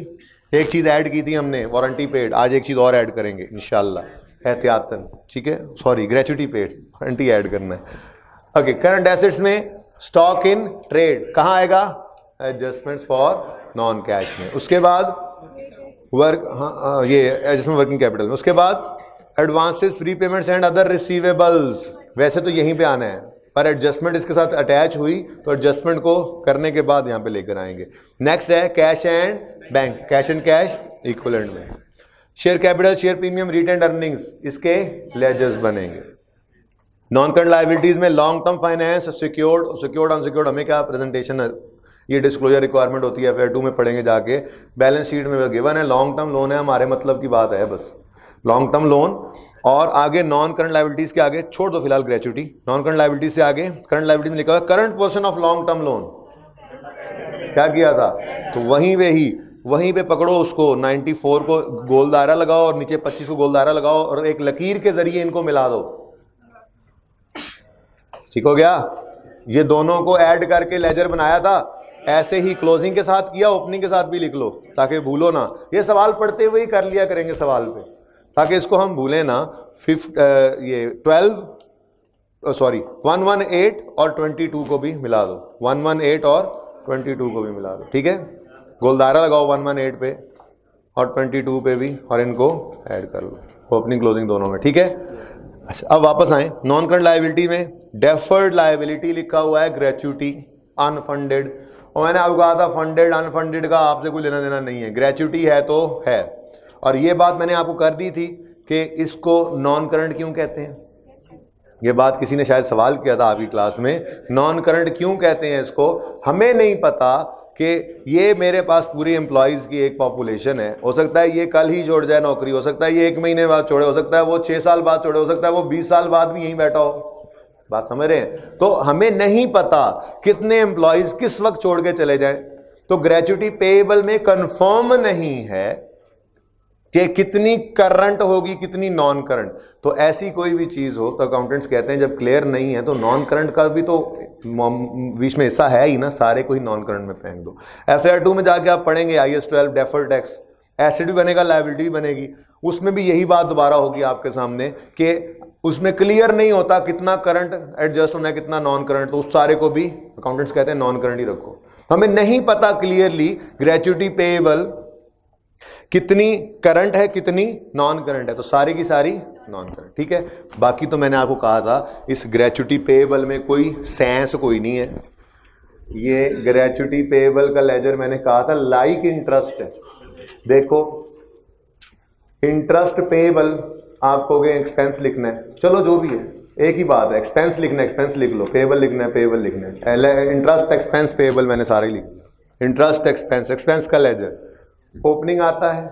एक चीज ऐड की थी हमने, वारंटी पेड, आज एक चीज और ऐड करेंगे इंशाल्लाह, एहतियातन, ठीक है, sorry gratuity paid, warranty add करना है। ओके, करंट एसेट्स में स्टॉक इन ट्रेड कहां आएगा? एडजस्टमेंट्स फॉर नॉन कैश में। उसके बाद वर्क, ये एडजस्टमेंट वर्किंग कैपिटल में। उसके बाद एडवांसेस, प्रीपेमेंट्स एंड अदर रिसीवेबल्स, वैसे तो यहीं पे आना है, पर एडजस्टमेंट इसके साथ अटैच हुई तो एडजस्टमेंट को करने के बाद यहां पे लेकर आएंगे। नेक्स्ट है cash and bank, cash and cash equivalent में। Share capital, share premium, retained earnings, इसके लेजर्स बनेंगे। नॉन करंट लायबिलिटीज में long term finance, secured unsecured, हमें क्या प्रेजेंटेशन, ये डिस्क्लोजर रिक्वायरमेंट होती है, FR2 में पढ़ेंगे जाके। बैलेंस शीट में गिवन है, लॉन्ग टर्म लोन है, हमारे मतलब की बात है बस, लॉन्ग टर्म लोन। और आगे नॉन करंट लायबिलिटीज के आगे छोड़ दो फिलहाल ग्रेचुटी, नॉन करंट लायबिलिटीज से आगे करंट लायबिलिटी में लिखा हुआ current portion of long term loan. क्या किया था? तो वहीं पे पकड़ो उसको, 94 को गोल दायरा लगाओ और नीचे 25 को गोल दायरा लगाओ और एक लकीर के जरिए इनको मिला दो, ठीक हो गया। ये दोनों को ऐड करके लेजर बनाया था, ऐसे ही क्लोजिंग के साथ किया, ओपनिंग के साथ भी लिख लो ताकि भूलो ना। ये सवाल पढ़ते हुए ही कर लिया करेंगे सवाल पे, ताकि इसको हम भूलें ना। 118 और 22 को भी मिला दो, 118 और 22 को भी मिला दो, ठीक है। गोलदारा लगाओ 118 पे और 22 पे भी, और इनको ऐड कर लो, ओपनिंग क्लोजिंग दोनों में, ठीक है। अच्छा, अब वापस आए नॉन करंट लायबिलिटी में डेफर्ड लायबिलिटी लिखा हुआ है, ग्रेचुटी, अनफंडेड। और मैंने आपको कहा था फंडेड अनफंडेड का आपसे कोई लेना देना नहीं है, ग्रेचुटी है तो है। और ये बात मैंने आपको कर दी थी कि इसको नॉन करंट क्यों कहते हैं। ये बात किसी ने शायद सवाल किया था आपकी क्लास में, नॉन करंट क्यों कहते हैं इसको। हमें नहीं पता कि ये मेरे पास पूरी एम्प्लॉयज़ की एक पॉपुलेशन है, हो सकता है ये कल ही छोड़ जाए नौकरी, हो सकता है ये 1 महीने बाद छोड़े, हो सकता है वो 6 साल बाद छोड़े, हो सकता है वो 20 साल बाद भी यहीं बैठा हो। बात समझ रहे हैं? तो हमें नहीं पता कितने एम्प्लॉयज़ किस वक्त छोड़ के चले जाएं। तो ग्रेचुटी पेएबल में कंफर्म नहीं है कि कितनी करंट होगी कितनी नॉन करंट। तो ऐसी कोई भी चीज हो तो अकाउंटेंट्स कहते हैं जब क्लियर नहीं है तो नॉन करंट का भी तो बीच में हिस्सा है ही ना, सारे को ही नॉन करंट में फेंक दो। FR2 में जाके आप पढ़ेंगे IS 12 डेफर्ड टैक्स, एसेट भी बनेगा लायबिलिटी भी बनेगी, उसमें भी यही बात दोबारा होगी आपके सामने कि उसमें क्लियर नहीं होता कितना करंट एडजस्ट होना है कितना नॉन करंट, तो उस सारे को भी अकाउंटेंट्स कहते हैं नॉन करंट ही रखो। हमें नहीं पता क्लियरली ग्रेचुटी पेएबल कितनी करंट है कितनी नॉन करंट है, तो सारी की सारी नॉन करंट, ठीक है। बाकी तो मैंने आपको कहा था इस ग्रेचुटी पेएबल में कोई सेंस कोई नहीं है। ये ग्रेचुटी पेएबल का लेजर मैंने कहा था लाइक इंटरेस्ट है। देखो इंटरेस्ट पेएबल आप कहोगे एक्सपेंस लिखना है, चलो जो भी है एक ही बात है, एक्सपेंस लिखना है एक्सपेंस लिख लो, पेएबल लिखना है पेएबल लिखना है। इंटरेस्ट एक्सपेंस पेएबल मैंने सारे लिख दिया। इंटरेस्ट एक्सपेंस, एक्सपेंस का लेजर, ओपनिंग आता है,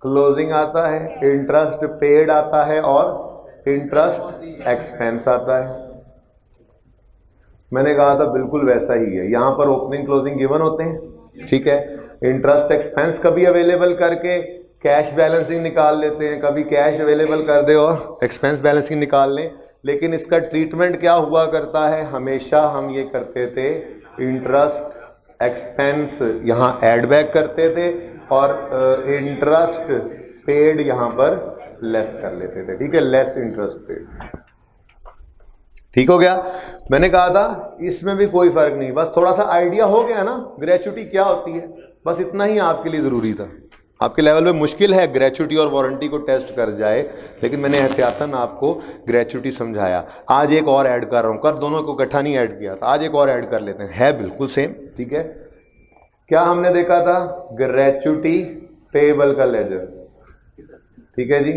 क्लोजिंग आता है, इंटरेस्ट पेड आता है और इंटरेस्ट एक्सपेंस आता है। मैंने कहा था बिल्कुल वैसा ही है, यहां पर ओपनिंग क्लोजिंग गिवन होते हैं, ठीक है। इंटरेस्ट एक्सपेंस कभी अवेलेबल करके कैश बैलेंसिंग निकाल लेते हैं, कभी कैश अवेलेबल कर दे और एक्सपेंस बैलेंसिंग निकाल लें, लेकिन इसका ट्रीटमेंट क्या हुआ करता है, हमेशा हम ये करते थे इंटरेस्ट एक्सपेंस यहां ऐड बैक करते थे और इंटरेस्ट पेड यहां पर लेस कर लेते थे, ठीक है, लेस इंटरेस्ट पेड। ठीक हो गया। मैंने कहा था इसमें भी कोई फर्क नहीं, बस थोड़ा सा आइडिया हो गया ना ग्रेच्युटी क्या होती है, बस इतना ही आपके लिए जरूरी था। आपके लेवल पे मुश्किल है ग्रेच्युटी और वारंटी को टेस्ट कर जाए, लेकिन मैंने एहतियातन आपको ग्रेच्युटी समझाया। आज एक और ऐड कर रहा हूं, कर दोनों को इकट्ठा नहीं ऐड किया था, आज एक और ऐड कर लेते हैं, है बिल्कुल सेम, ठीक है। क्या हमने देखा था, ग्रेच्युटी पेएबल का लेजर, ठीक है जी,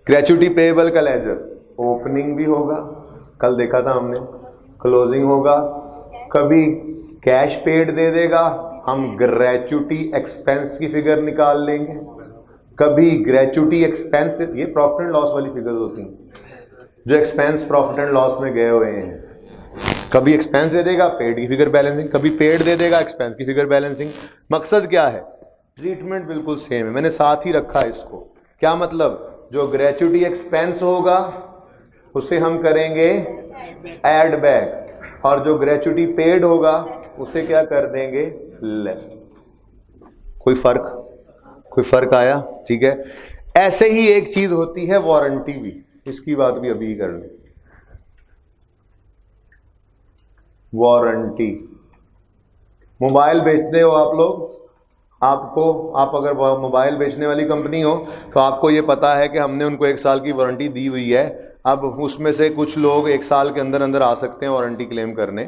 ग्रेच्युटी पेएबल का लेजर ओपनिंग भी होगा, कल देखा था हमने, क्लोजिंग होगा, कभी कैश पेड दे देगा, हम ग्रेच्युटी एक्सपेंस की फिगर निकाल लेंगे, कभी ग्रेच्युटी एक्सपेंस, ये प्रॉफिट एंड लॉस वाली फिगर होती हैं जो एक्सपेंस प्रॉफिट एंड लॉस में गए हुए हैं, कभी एक्सपेंस दे देगा पेड की फिगर बैलेंसिंग, कभी पेड दे देगा एक्सपेंस की फिगर बैलेंसिंग। मकसद क्या है, ट्रीटमेंट बिल्कुल सेम है, मैंने साथ ही रखा है इसको। क्या मतलब, जो ग्रेच्युटी एक्सपेंस होगा उसे हम करेंगे ऐड बैक, और जो ग्रेच्युटी पेड होगा उसे क्या कर देंगे, लेस। कोई फर्क आया, ठीक है। ऐसे ही एक चीज होती है वारंटी भी, इसकी बात भी अभी कर लें। वारंटी, मोबाइल बेचते हो आप लोग, आप अगर मोबाइल बेचने वाली कंपनी हो तो आपको ये पता है कि हमने उनको 1 साल की वारंटी दी हुई है। अब उसमें से कुछ लोग 1 साल के अंदर अंदर आ सकते हैं वारंटी क्लेम करने।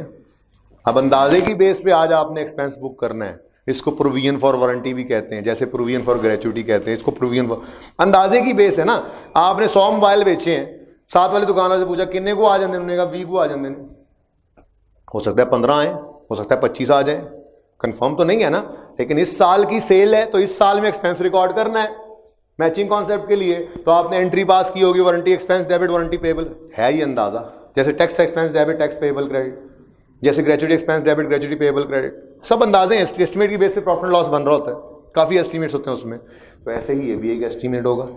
अब अंदाजे की बेस पे आज आपने एक्सपेंस बुक करना है, इसको प्रोविजन फॉर वारंटी भी कहते हैं, जैसे प्रोविजन फॉर ग्रेच्युटी कहते हैं, इसको प्रोविजन फॉर, अंदाजे की बेस है ना। आपने 100 मोबाइल बेचे हैं, साथ वाले दुकानदार से पूछा किन्ने को आ जाते, उन्होंने कहा 20 को आ जाते, हो सकता है 15 आए, हो सकता है 25 आ जाए, कंफर्म तो नहीं है ना। लेकिन इस साल की सेल है तो इस साल में एक्सपेंस रिकॉर्ड करना है मैचिंग कॉन्सेप्ट के लिए, तो आपने एंट्री पास की होगी, warranty expense debit warranty payable, है ये अंदाजा। जैसे tax expense debit tax payable credit, जैसे gratuity expense debit gratuity payable credit, सब अंदाजे हैं, एस्टिमेट की बेस पे प्रॉफिट लॉस बन रहा होता है, काफी एस्टिमेट्स होते हैं उसमें। तो ऐसे ही ये भी एक एस्टिमेट होगा,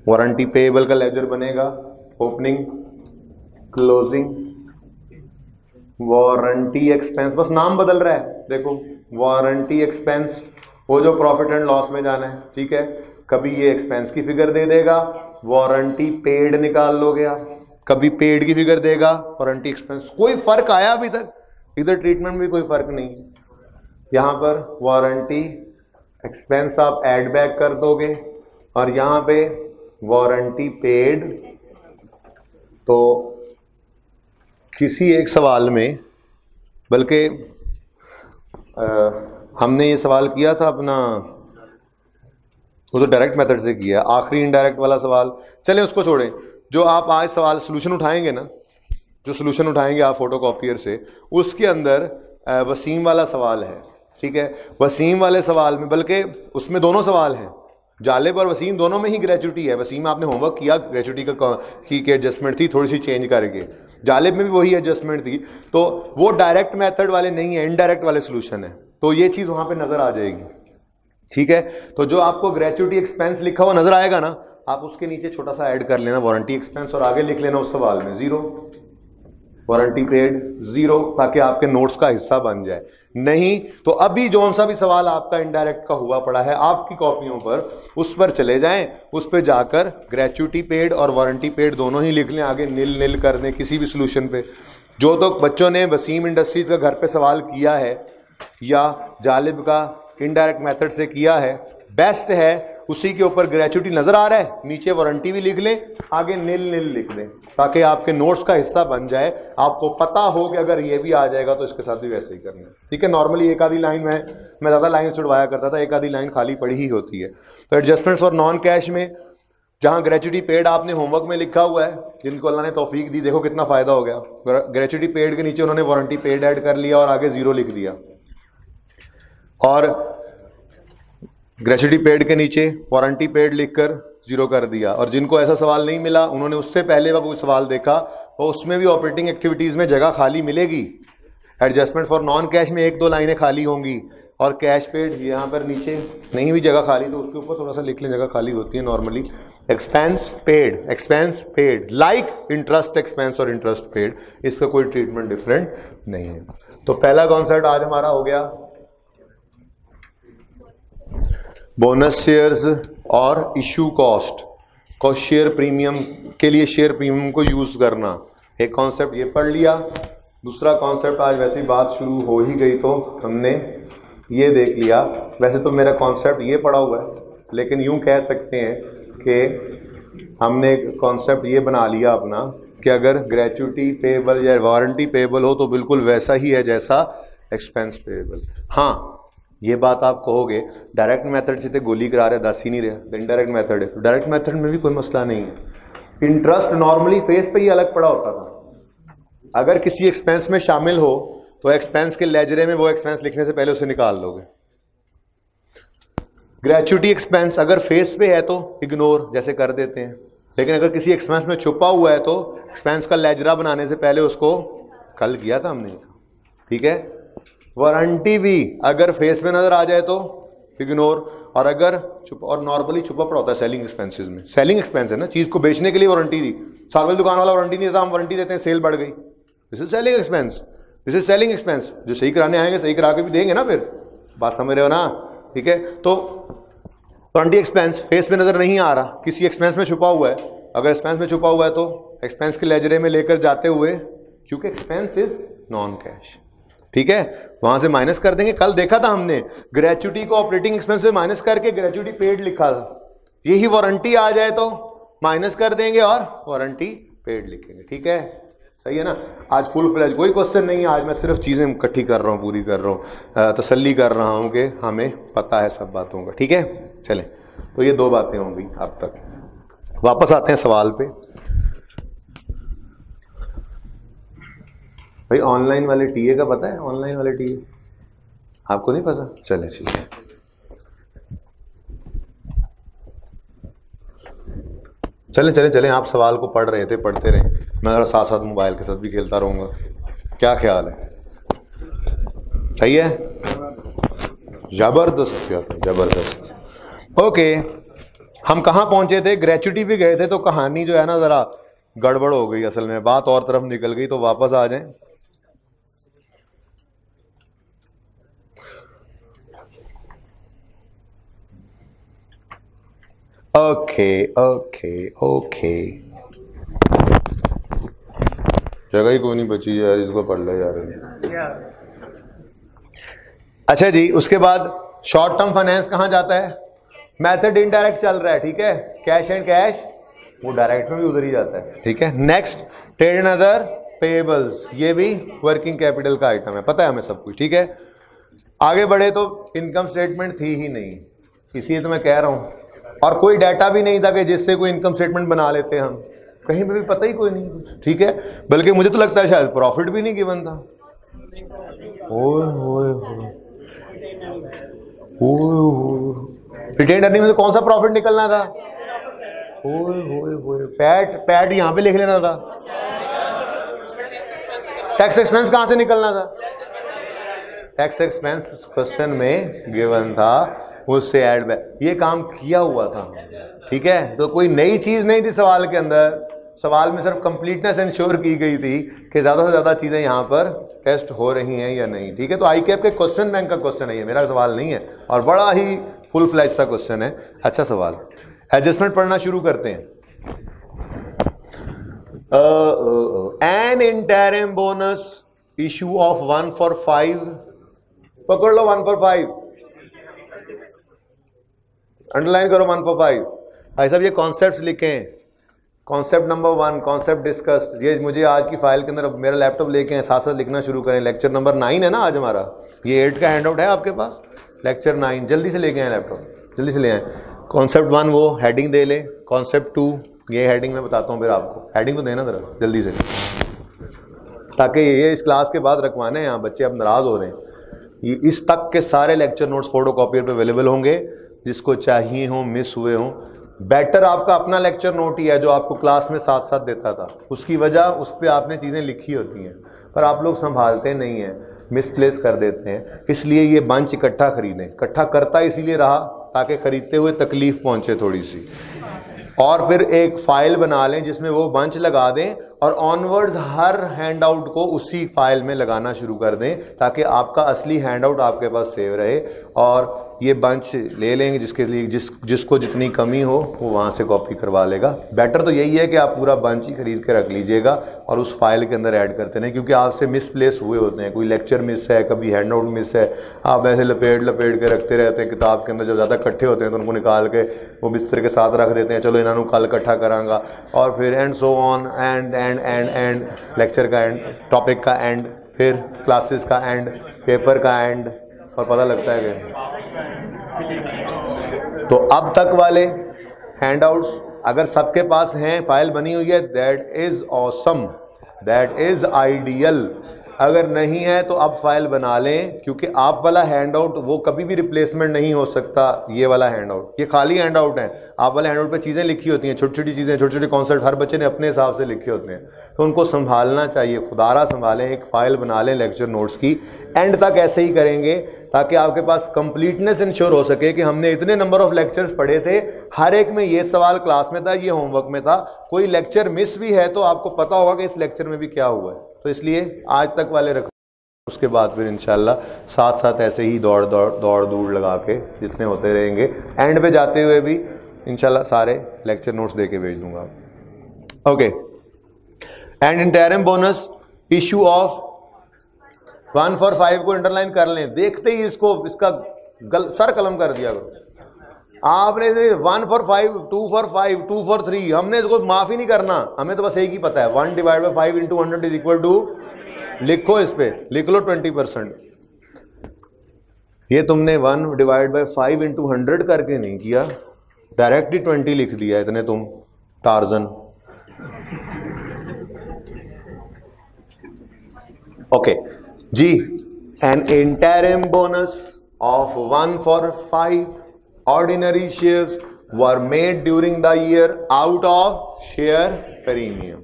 वारंटी पेएबल का लेजर बनेगा, ओपनिंग क्लोजिंग, वारंटी एक्सपेंस, बस नाम बदल रहा है, देखो वारंटी एक्सपेंस, वो जो प्रॉफिट एंड लॉस में जाना है, ठीक है। कभी ये एक्सपेंस की फिगर दे देगा, वारंटी पेड निकाल लो गया, कभी पेड की फिगर देगा, वारंटी एक्सपेंस। कोई फर्क आया अभी तक, इधर ट्रीटमेंट में कोई फर्क नहीं है। यहां पर वारंटी एक्सपेंस आप ऐड बैक कर दोगे और यहां पे वारंटी पेड। तो किसी एक सवाल में, बल्कि हमने ये सवाल किया था अपना, वो तो डायरेक्ट मेथड से किया, आखिरी इनडायरेक्ट वाला सवाल, चलें उसको छोड़ें। जो आप आज सवाल सोल्यूशन उठाएंगे ना, जो सोल्यूशन उठाएंगे आप फोटोकॉपियर से, उसके अंदर वसीम वाला सवाल है, ठीक है। वसीम वाले सवाल में, बल्कि उसमें दोनों सवाल हैं, जालिब और वसीम दोनों में ही ग्रेच्युटी है। वसीम आपने होमवर्क किया, ग्रेच्युटी की एडजस्टमेंट थी थोड़ी सी चेंज करके, जालिब में भी वही एडजस्टमेंट थी, तो वो डायरेक्ट मेथड वाले नहीं है, इनडायरेक्ट वाले सोल्यूशन है, तो ये चीज वहां पे नजर आ जाएगी, ठीक है। तो जो आपको ग्रेच्युटी एक्सपेंस लिखा हुआ नजर आएगा ना, आप उसके नीचे छोटा सा ऐड कर लेना वारंटी एक्सपेंस और आगे लिख लेना उस सवाल में 0, वारंटी पेड 0, ताकि आपके नोट्स का हिस्सा बन जाए। नहीं तो अभी जौन सा भी सवाल आपका इनडायरेक्ट का हुआ पड़ा है आपकी कॉपियों पर, उस पर चले जाएं, उस पर जाकर ग्रेच्युटी पेड और वारंटी पेड दोनों ही लिख लें, आगे नील नील कर दें किसी भी सोल्यूशन पे। जो तो बच्चों ने वसीम इंडस्ट्रीज का घर पे सवाल किया है या जालिब का इनडायरेक्ट मेथड से किया है, बेस्ट है उसी के ऊपर ग्रेचुटी नजर आ रहा है, नीचे वारंटी भी लिख लें, आगे नील नील लिख दें, ताकि आपके नोट्स का हिस्सा बन जाए। आपको पता हो कि अगर ये भी आ जाएगा तो इसके साथ भी वैसे ही करना है, ठीक है। नॉर्मली एक आधी लाइन मैं ज़्यादा लाइन छुड़वाया करता था, एक आधी लाइन खाली पड़ी ही होती है। तो एडजस्टमेंट्स और नॉन कैश में जहां ग्रेचुटी पेड आपने होमवर्क में लिखा हुआ है, जिनको अल्लाह ने तौफीक दी, देखो कितना फायदा हो गया। ग्रेचुटी पेड के नीचे उन्होंने वारंटी पेड ऐड कर लिया और आगे 0 लिख दिया, और ग्रेचुटी पेड के नीचे वारंटी पेड लिखकर 0 कर दिया। और जिनको ऐसा सवाल नहीं मिला, उन्होंने उससे पहले का कोई सवाल देखा, और उसमें भी ऑपरेटिंग एक्टिविटीज में जगह खाली मिलेगी। एडजस्टमेंट फॉर नॉन कैश में 1-2 लाइनें खाली होंगी, और कैश पेड यहाँ पर नीचे नहीं भी जगह खाली तो उसके ऊपर थोड़ा सा लिख लें, जगह खाली होती है normally. Expense paid like interest expense और इंटरेस्ट पेड, इसका कोई ट्रीटमेंट डिफरेंट नहीं है। तो पहला कॉन्सेप्ट आज हमारा हो गया बोनस शेयर्स और इशू कॉस्ट को शेयर प्रीमियम के लिए शेयर प्रीमियम को यूज करना। एक कॉन्सेप्ट ये पढ़ लिया। दूसरा कॉन्सेप्ट, आज वैसी बात शुरू हो ही गई तो हमने ये देख लिया। वैसे तो मेरा कॉन्सेप्ट ये पढ़ा हुआ है, लेकिन यूं कह सकते हैं कि हमने एक कॉन्सेप्ट ये बना लिया अपना कि अगर ग्रेचुटी पेएबल या वारंटी पेएबल हो तो बिल्कुल वैसा ही है जैसा एक्सपेंस पेएबल। हाँ, ये बात आप कहोगे डायरेक्ट मेथड से गोली करा रहे, दस ही नहीं रहे, इनडायरेक्ट मेथड है। तो डायरेक्ट मेथड में भी कोई मसला नहीं है। इंटरेस्ट नॉर्मली फेस पे ही अलग पड़ा होता था। अगर किसी एक्सपेंस में शामिल हो तो एक्सपेंस के लेजरे में वो एक्सपेंस लिखने से पहले उसे निकाल लोगे। ग्रेचुटी एक्सपेंस अगर फेस पे है तो इग्नोर जैसे कर देते हैं, लेकिन अगर किसी एक्सपेंस में छुपा हुआ है तो एक्सपेंस का लेजरा बनाने से पहले उसको कल किया था हमने, ठीक है। वारंटी भी अगर फेस में नजर आ जाए तो इग्नोर, और अगर छुपा, और नॉर्मली छुपा पड़ा होता है सेलिंग एक्सपेंसेस में। सेलिंग एक्सपेंस है ना, चीज को बेचने के लिए वारंटी दी। सार्वल दुकान वाला वारंटी नहीं देता, हम वारंटी देते हैं, सेल बढ़ गई, this is selling expense, this is selling expense. जो सही कराने आएंगे सही करा के भी देंगे ना, फिर बात समझ रहे हो ना, ठीक है। तो वारंटी एक्सपेंस फेस में नजर नहीं आ रहा, किसी एक्सपेंस में छुपा हुआ है। अगर एक्सपेंस में छुपा हुआ है तो एक्सपेंस के लेजरे में लेकर जाते हुए, क्योंकि एक्सपेंस इज नॉन कैश, ठीक है, वहां से माइनस कर देंगे। कल देखा था हमने ग्रेचुटी को ऑपरेटिंग एक्सपेंस से माइनस करके ग्रेचुटी पेड लिखा था। यही वारंटी आ जाए तो माइनस कर देंगे और वारंटी पेड लिखेंगे, ठीक है, सही है ना। आज फुल फ्लैज कोई क्वेश्चन नहीं है, आज मैं सिर्फ चीजें इकट्ठी कर रहा हूं, पूरी कर रहा हूं, तसल्ली कर रहा हूं कि हमें पता है सब बातों का, ठीक है। चलें, तो ये 2 बातें होंगी अब तक। वापस आते हैं सवाल पे। भाई ऑनलाइन वाले टीए का पता है? ऑनलाइन वाले टीए आपको नहीं पता? चले ठीक है, चलें चलें चलें। आप सवाल को पढ़ रहे थे, पढ़ते रहे, मैं जरा साथ साथ मोबाइल के साथ भी खेलता रहूंगा। क्या ख्याल है? सही है, जबरदस्त यार, जबरदस्त। ओके, हम कहाँ पहुंचे थे? ग्रेचुटी भी गए थे, तो कहानी जो है ना जरा गड़बड़ हो गई, असल में बात और तरफ निकल गई। तो वापस आ जाएं। ओके ओके ओके, जगह ही कोई नहीं बची यार, इसको पढ़ लो यार। अच्छा जी, उसके बाद शॉर्ट टर्म फाइनेंस कहां जाता है? मेथड इनडायरेक्ट चल रहा है, ठीक है। कैश एंड कैश वो डायरेक्ट में भी उधर ही जाता है, ठीक है। Next, trade and other payables, ये भी वर्किंग कैपिटल का आइटम है, पता है हमें सब कुछ, ठीक है। आगे बढ़े तो इनकम स्टेटमेंट थी ही नहीं, इसलिए तो मैं कह रहा हूं, और कोई डाटा भी नहीं था कि जिससे कोई इनकम स्टेटमेंट बना लेते हम, कहीं पे भी पता ही कोई नहीं कुछ, ठीक है। बल्कि मुझे तो लगता है शायद प्रॉफिट भी नहीं गिवन था। रिटेन्ड अर्निंग में कौन सा प्रॉफिट निकलना था? पैट यहां पे लिख लेना था। टैक्स एक्सपेंस कहां से निकलना था? टैक्स एक्सपेंस क्वेश्चन में गिवन था, उससे ऐड बैक, ये काम किया हुआ था, ठीक है। तो कोई नई चीज नहीं थी सवाल के अंदर, सवाल में सिर्फ कंप्लीटनेस इंश्योर की गई थी कि ज्यादा से ज्यादा चीजें यहां पर टेस्ट हो रही हैं या नहीं, ठीक है। तो आईकेएप के क्वेश्चन बैंक का क्वेश्चन है ये, मेरा सवाल नहीं है, और बड़ा ही फुल फ्लैज सा क्वेश्चन है, अच्छा सवाल। एडजस्टमेंट पढ़ना शुरू करते हैं। N interim bonus issue of 1 for 5, पकड़ लो 1 for 5, अंडरलाइन करो 145। भाई साहब ये कॉन्सेप्ट लिखें, कॉन्सेप्ट नंबर 1, कॉन्सेप्ट डिस्कस्ड। ये मुझे आज की फाइल के अंदर मेरा लैपटॉप लेके साथ साथ लिखना शुरू करें। लेक्चर नंबर 9 है ना आज हमारा, ये 8 का हैंड आउट है आपके पास, लेक्चर 9 जल्दी से लेके आए लैपटॉप, जल्दी से ले आए। कॉन्सेप्ट 1 वो हेडिंग दे ले, कॉन्सेप्ट 2 ये हेडिंग मैं बताता हूँ फिर आपको, हेडिंग तो देना जरा जल्दी से, ताकि ये इस क्लास के बाद रखवाने हैं यहाँ, बच्चे अब नाराज हो रहे हैं। ये इस तक के सारे लेक्चर नोट्स फोटो कॉपियर पे अवेलेबल होंगे, जिसको चाहिए हो, मिस हुए हो। बेटर आपका अपना लेक्चर नोट ही है जो आपको क्लास में साथ साथ देता था, उसकी वजह उस पर आपने चीज़ें लिखी होती हैं, पर आप लोग संभालते नहीं हैं, मिसप्लेस कर देते हैं। इसलिए ये बंच इकट्ठा खरीदें। इकट्ठा करता इसीलिए रहा ताकि खरीदते हुए तकलीफ पहुंचे थोड़ी सी, और फिर एक फाइल बना लें जिसमें वो बंच लगा दें और ऑनवर्ड्स हर हैंड आउट को उसी फाइल में लगाना शुरू कर दें, ताकि आपका असली हैंड आउट आपके पास सेव रहे। और ये बंच ले लेंगे जिसके लिए जिसको जितनी कमी हो वो वहाँ से कॉपी करवा लेगा। बेटर तो यही है कि आप पूरा बंच ही खरीद के रख लीजिएगा और उस फाइल के अंदर ऐड करते रहें, क्योंकि आपसे मिसप्लेस हुए होते हैं, कोई लेक्चर मिस है, कभी हैंड आउट मिस है, आप ऐसे लपेट लपेट के रखते रहते हैं किताब के अंदर। जब ज़्यादा इकट्ठे होते हैं तो उनको निकाल के वो बिस्तर के साथ रख देते हैं, चलो इन्होंने कल इकट्ठा करांगा, और फिर and so on, and lecture का एंड, टॉपिक का एंड, फिर क्लासेस का एंड, पेपर का एंड, और पता लगता है कि तो अब तक वाले हैंडआउट्स अगर सबके पास हैं, फाइल बनी हुई है, that is awesome, that is ideal. अगर नहीं है तो अब फाइल बना लें, क्योंकि आप वाला हैंड आउट वो कभी भी रिप्लेसमेंट नहीं हो सकता। ये वाला हैंड आउट, ये खाली हैंड आउट है, आप वाले हैंड आउट पे चीज़ें लिखी होती हैं, छोटी छोटी चीज़ें, छोटे छोटे कॉन्सेप्ट हर बच्चे ने अपने हिसाब से लिखे होते हैं, तो उनको संभालना चाहिए। खुदारा संभालें, एक फाइल बना लें लेक्चर नोट्स की, एंड तक ऐसे ही करेंगे ताकि आपके पास कंप्लीटनेस इंश्योर हो सके कि हमने इतने नंबर ऑफ लेक्चर्स पढ़े थे, हर एक में ये सवाल क्लास में था, ये होमवर्क में था, कोई लेक्चर मिस भी है तो आपको पता होगा कि इस लेक्चर में भी क्या हुआ है। तो इसलिए आज तक वाले रखो, उसके बाद फिर इंशाल्लाह साथ साथ ऐसे ही दौड़ दूड़ लगा के जितने होते रहेंगे। एंड पे जाते हुए भी इंशाल्लाह सारे लेक्चर नोट्स दे के भेज दूंगा। Okay, and interim bonus issue of 1 for 5 को अंडरलाइन कर लें, देखते ही इसको इसका सर कलम कर दिया करो। आपने 1 for 5, 2 for 5, 2 for 3, हमने इसको माफ ही नहीं करना, हमें तो बस एक ही पता है 1 / 5 × 100 इज इक्वल टू, लिखो इस पे, लिख लो 20%। ये तुमने 1 / 5 × 100 करके नहीं किया, डायरेक्टली 20 लिख दिया, इतने तुम टार्जन। ओके जी, an interim bonus of 1 for 5 ordinary shares were made during the year out of share premium।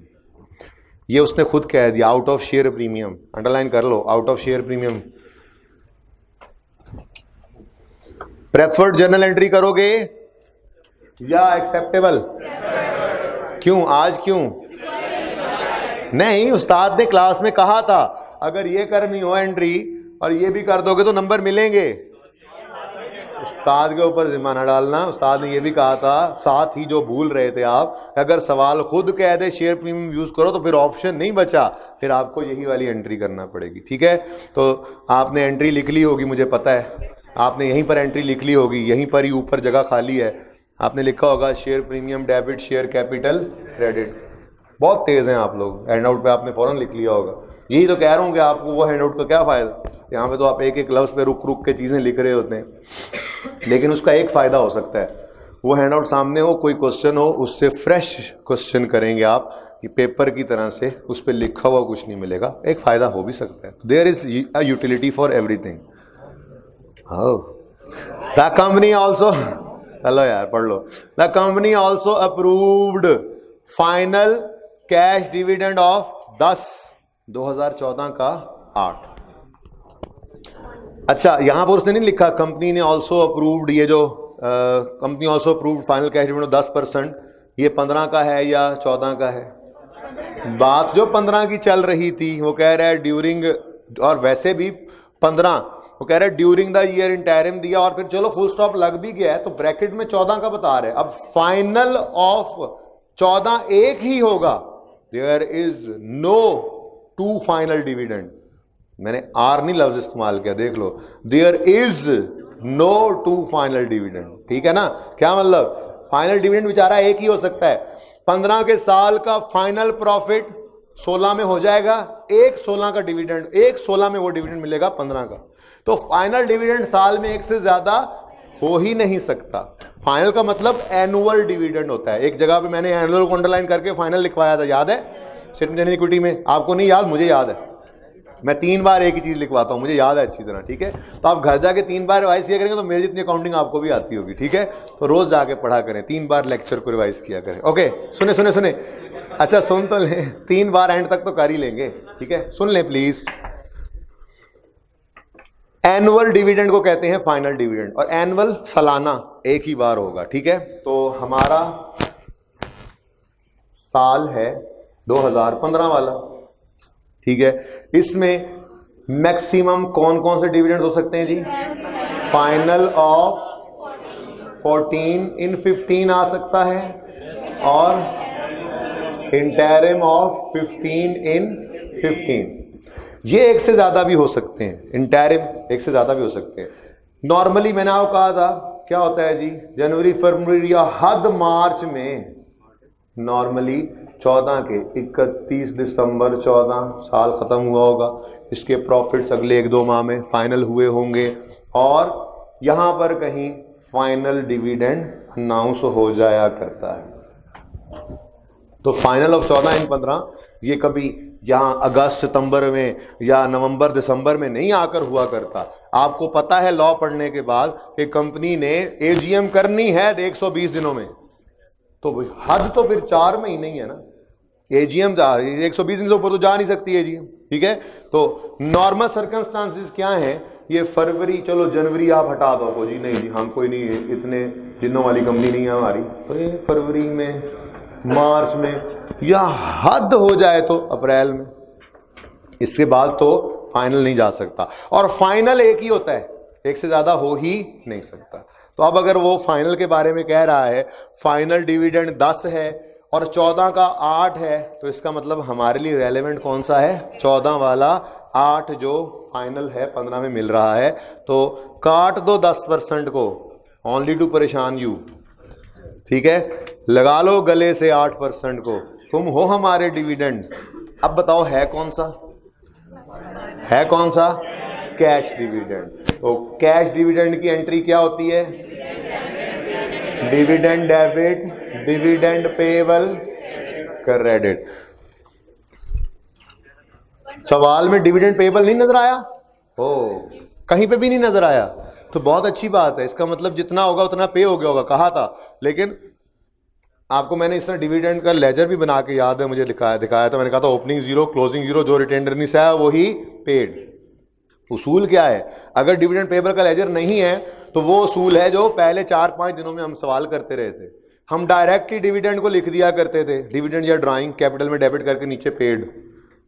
ये उसने खुद कह दिया, out of share premium, underline कर लो, out of share premium. Preferred journal entry करोगे या एक्सेप्टेबल? क्यों आज क्यों नहीं? उस्ताद ने क्लास में कहा था अगर ये करनी हो एंट्री और ये भी कर दोगे तो नंबर मिलेंगे। उस्ताद के ऊपर जिम्मा ना डालना, उस्ताद ने ये भी कहा था, साथ ही जो भूल रहे थे आप, अगर सवाल खुद कह दे शेयर प्रीमियम यूज करो तो फिर ऑप्शन नहीं बचा, फिर आपको यही वाली एंट्री करना पड़ेगी। ठीक है, तो आपने एंट्री लिख ली होगी, मुझे पता है आपने यहीं पर एंट्री लिख ली होगी, यहीं पर ही ऊपर जगह खाली है, आपने लिखा होगा share premium debit, share capital credit. बहुत तेज हैं आप लोग, हैंड आउट पे आपने फौरन लिख लिया होगा। यही तो कह रहा हूँ कि आपको वो हैंड आउट का क्या फ़ायदा, यहाँ पे तो आप एक एक लफ्ज़ पे रुक रुक के चीज़ें लिख रहे होते हैं, लेकिन उसका एक फ़ायदा हो सकता है, वो हैंड आउट सामने हो, कोई क्वेश्चन हो, उससे फ्रेश क्वेश्चन करेंगे आप, कि पेपर की तरह से उस पर लिखा हुआ कुछ नहीं मिलेगा, एक फ़ायदा हो भी सकता है। There is a utility for everything. The company also, चलो यार पढ़ लो, the company also approved final cash dividend of 10 2014 का 8। अच्छा, यहां पर उसने नहीं लिखा कंपनी ने ऑल्सो अप्रूव्ड, ये जो company also approved final cash dividend 10%, ये 15 का है या 14 का है? बात जो 15 की चल रही थी, वो कह रहा है ड्यूरिंग, और वैसे भी 15, वो कह रहा है ड्यूरिंग द ईयर इंटरिम दिया, और फिर चलो फुल स्टॉप लग भी गया है तो ब्रैकेट में 14 का बता रहे हैं। अब फाइनल ऑफ 14 एक ही होगा, there is no 2 final dividend. मैंने आर नहीं लफ्ज इस्तेमाल किया, देख लो, there is no two final dividend. ठीक है ना, क्या मतलब फाइनल डिविडेंड बेचारा एक ही हो सकता है। 15 के साल का फाइनल प्रॉफिट 16 में हो जाएगा, एक 16 का डिविडेंड, एक 16 में वो डिविडेंड मिलेगा 15 का। तो फाइनल डिविडेंड साल में एक से ज्यादा हो ही नहीं सकता। फाइनल का मतलब एनुअल डिविडेंड होता है। एक जगह पे मैंने एनुअल को अंडरलाइन करके फाइनल लिखवाया था, याद है सिटीजन इक्विटी में? आपको नहीं याद, मुझे याद है। मैं 3 बार एक ही चीज लिखवाता हूं, मुझे याद है अच्छी तरह। ठीक है, तो आप घर जाके 3 बार रिवाइज किया करेंगे तो मेरी जितनी अकाउंटिंग आपको भी आती होगी। ठीक है, तो रोज जाके पढ़ा करें, 3 बार लेक्चर को रिवाइज किया करें। ओके, सुने सुने सुने, अच्छा सुन तो लें, 3 बार एंड तक तो कर ही लेंगे। ठीक है, सुन लें प्लीज। एनुअल डिविडेंड को कहते हैं फाइनल डिविडेंड, और एनुअल सालाना एक ही बार होगा। ठीक है, तो हमारा साल है 2015 वाला। ठीक है, इसमें मैक्सिमम कौन कौन से डिविडेंड हो सकते हैं जी? फाइनल ऑफ 14 इन 15 आ सकता है, और इंटरिम ऑफ 15 इन 15। ये एक से ज्यादा भी हो सकते हैं, इंटरिम एक से ज्यादा भी हो सकते हैं। नॉर्मली मैंने आपको कहा था क्या होता है जी, जनवरी फरवरी या हद मार्च में नॉर्मली 14 के 31 दिसंबर 14 साल खत्म हुआ होगा, इसके प्रॉफिट्स अगले 1-2 माह में फाइनल हुए होंगे, और यहां पर कहीं फाइनल डिविडेंड अनाउंस हो जाया करता है। तो फाइनल ऑफ 14 इन 15 ये कभी यहां अगस्त सितंबर में या नवंबर दिसंबर में नहीं आकर हुआ करता। आपको पता है लॉ पढ़ने के बाद कि कंपनी ने एजीएम करनी है 120 दिनों में, तो हद तो फिर 4 महीने ही है ना। एजीएम 120 दिन से ऊपर तो जा नहीं सकती एजीएम। ठीक है, तो नॉर्मल सर्कमस्टांसेस क्या है, ये फरवरी, चलो जनवरी आप हटा दो जी, नहीं जी हम कोई नहीं, इतने दिनों वाली कंपनी नहीं है हमारी, तो ये फरवरी में, मार्च में, या हद हो जाए तो अप्रैल में, इसके बाद तो फाइनल नहीं जा सकता। और फाइनल एक ही होता है, एक से ज्यादा हो ही नहीं सकता। तो अब अगर वो फाइनल के बारे में कह रहा है फाइनल डिविडेंड 10 है और 14 का 8 है, तो इसका मतलब हमारे लिए रेलेवेंट कौन सा है? 14 वाला, 8 जो फाइनल है 15 में मिल रहा है। तो काट दो 10% को, ओनली टू परेशान यू। ठीक है, लगा लो गले से 8% को, तुम हो हमारे डिविडेंड। अब बताओ है कौन सा? है कौन सा? Cash dividend. तो कैश डिविडेंड की एंट्री क्या होती है? Dividend debit, dividend payable, credit. सवाल में डिविडेंड पेएबल नहीं नजर आया? ओ, कहीं पे भी नहीं नजर आया, तो बहुत अच्छी बात है। इसका मतलब जितना होगा उतना पे हो गया होगा, कहा था। लेकिन आपको मैंने इस तरह डिविडेंड का लेजर भी बना के, याद है मुझे, दिखाया था। मैंने कहा था ओपनिंग 0 क्लोजिंग 0, जो रिटेन अर्निंग्स है वही पेड। उसूल क्या है? अगर डिविडेंड पेएबल का लेजर नहीं है तो वो उसूल है जो पहले 4-5 दिनों में हम सवाल करते रहे थे। हम डायरेक्ट ही डिविडेंड को लिख दिया करते थे, डिविडेंड या ड्राइंग कैपिटल में डेबिट करके नीचे पेड।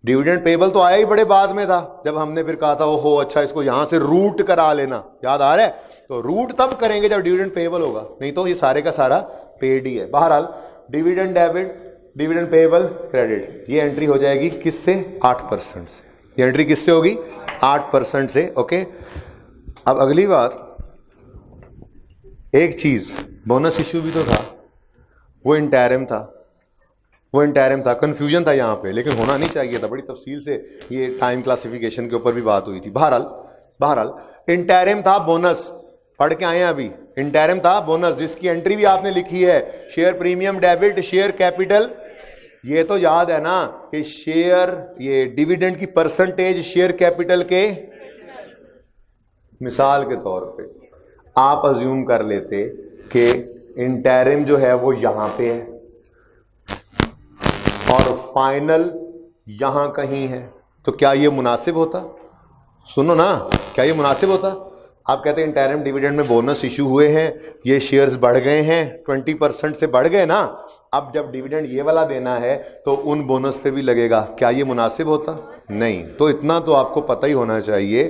डिविडेंड पेएबल तो आया ही बड़े बाद में था, जब हमने फिर कहा था ओहो अच्छा इसको यहां से रूट करा लेना, याद आ रहा है? तो रूट तब करेंगे जब डिविडेंड पेएबल होगा, नहीं तो ये सारे का सारा पेड ही है। बहरहाल dividend debit, dividend payable, credit, ये एंट्री हो जाएगी किससे? 8% से। ये एंट्री किससे होगी? 8% से। ओके, अब अगली बात, एक चीज, बोनस इश्यू भी तो था, वो इंटरिम था, वो इंटरिम था। कंफ्यूजन था यहाँ पे, लेकिन होना नहीं चाहिए था। बड़ी तफसील से ये टाइम क्लासिफिकेशन के ऊपर भी बात हुई थी। बहरहाल इंटरिम था बोनस, पढ़ के आए हैं अभी। इंटरिम था बोनस, जिसकी एंट्री भी आपने लिखी है, share premium debit, share capital. ये तो याद है ना कि शेयर, ये डिविडेंड की परसेंटेज शेयर कैपिटल के, मिसाल के तौर पे आप अज्यूम कर लेते कि इंटरिम जो है वो यहां पे है और फाइनल यहां कहीं है, तो क्या ये मुनासिब होता? सुनो ना, क्या ये मुनासिब होता? आप कहते हैं इंटरिम डिविडेंड में बोनस इशू हुए हैं, ये शेयर्स बढ़ गए हैं, 20% से बढ़ गए ना, अब जब डिविडेंड ये वाला देना है तो उन बोनस पे भी लगेगा। क्या ये मुनासिब होता? नहीं। तो इतना तो आपको पता ही होना चाहिए,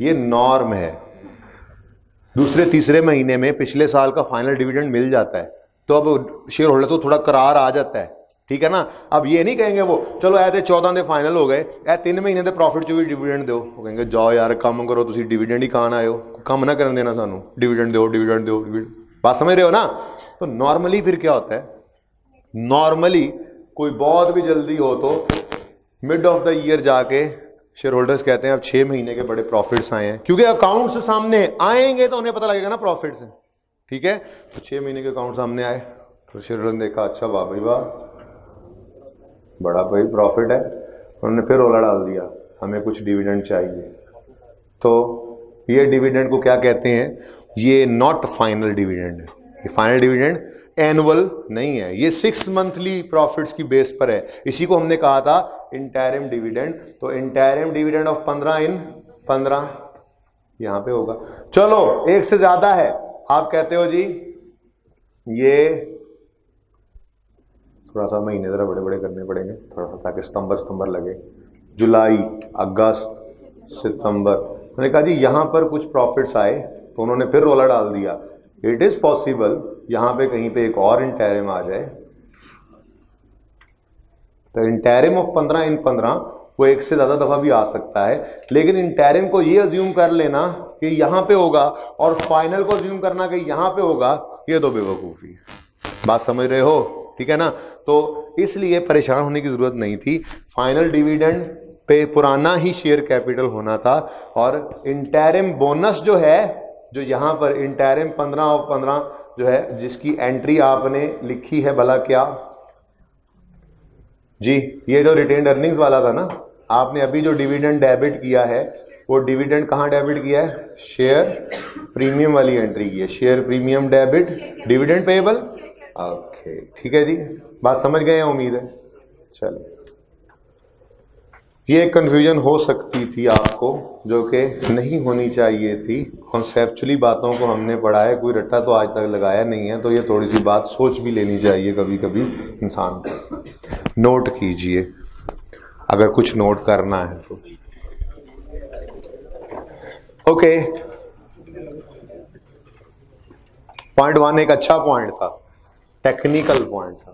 ये नॉर्म है। दूसरे तीसरे महीने में पिछले साल का फाइनल डिविडेंड मिल जाता है, तो अब शेयर होल्डर्स को थोड़ा करार आ जाता है। ठीक है ना? अब ये नहीं कहेंगे वो चलो ऐसे 14 दे फाइनल हो गए, 3 महीने दे प्रॉफिट चो भी डिविडेंड दो। वो कहेंगे जाओ यार कम करो, तुसी डिविडेंड ही खान आए हो, कम ना करने देना सानू, डिविडेंड दो डिविडेंड दो, बात समझ रहे हो ना। तो नॉर्मली फिर क्या होता है, नॉर्मली कोई बहुत भी जल्दी हो तो मिड ऑफ द ईयर जाके शेयर होल्डर्स कहते हैं अब 6 महीने के बड़े प्रॉफिट्स आए हैं, क्योंकि अकाउंट्स सामने आएंगे तो उन्हें पता लगेगा ना प्रॉफिट्स हैं, ठीक है। तो 6 महीने के अकाउंट सामने आए तो शेयर होल्डर ने देखा अच्छा वाह भाई वाह, बड़ा भाई प्रॉफिट है, उन्होंने फिर रोला डाल दिया हमें कुछ डिविडेंड चाहिए। तो ये डिविडेंड को क्या कहते हैं, ये नॉट फाइनल डिविडेंड है, ये फाइनल डिविडेंड एनुअल नहीं है, ये 6 मंथली प्रॉफिट्स की बेस पर है। इसी को हमने कहा था इंटरिम डिविडेंड। तो इंटरिम डिविडेंड ऑफ 15 इन 15 यहां पे होगा। चलो एक से ज्यादा है, आप कहते हो जी ये थोड़ा सा महीने जरा बड़े बड़े करने पड़ेंगे थोड़ा सा, ताकि सितंबर लगे, जुलाई अगस्त सितंबर। मैंने कहा जी यहां पर कुछ प्रॉफिट्स आए तो उन्होंने फिर रोला डाल दिया, इट इज पॉसिबल यहां पे कहीं पे एक और इंटरिम आ जाए। तो इंटरिम ऑफ 15 इन 15 वो एक से ज्यादा दफा भी आ सकता है, लेकिन इंटरिम को ये अज्यूम कर लेना कि यहां पे होगा और फाइनल को अज्यूम करना कि यहां पे होगा, ये तो बेवकूफी है। बात समझ रहे हो, ठीक है ना। तो इसलिए परेशान होने की जरूरत नहीं थी, फाइनल डिविडेंड पे पुराना ही शेयर कैपिटल होना था। और इंटरिम बोनस जो है, जो यहां पर इंटरिम 15 ऑफ 15 जो है, जिसकी एंट्री आपने लिखी है भला क्या जी, ये जो रिटेन्ड अर्निंग्स वाला था ना, आपने अभी जो डिविडेंड डेबिट किया है वो डिविडेंड कहां डेबिट किया है, शेयर प्रीमियम वाली एंट्री की है, share premium debit dividend payable. Okay ठीक है जी, बात समझ गए हैं उम्मीद है। चलो ये कंफ्यूजन हो सकती थी आपको, जो कि नहीं होनी चाहिए थी। कॉन्सेप्चुअली बातों को हमने पढ़ा है, कोई रट्टा तो आज तक लगाया नहीं है, तो ये थोड़ी सी बात सोच भी लेनी चाहिए कभी कभी इंसान को। नोट कीजिए अगर कुछ नोट करना है तो। ओके, पॉइंट 1 एक अच्छा पॉइंट था, टेक्निकल पॉइंट था।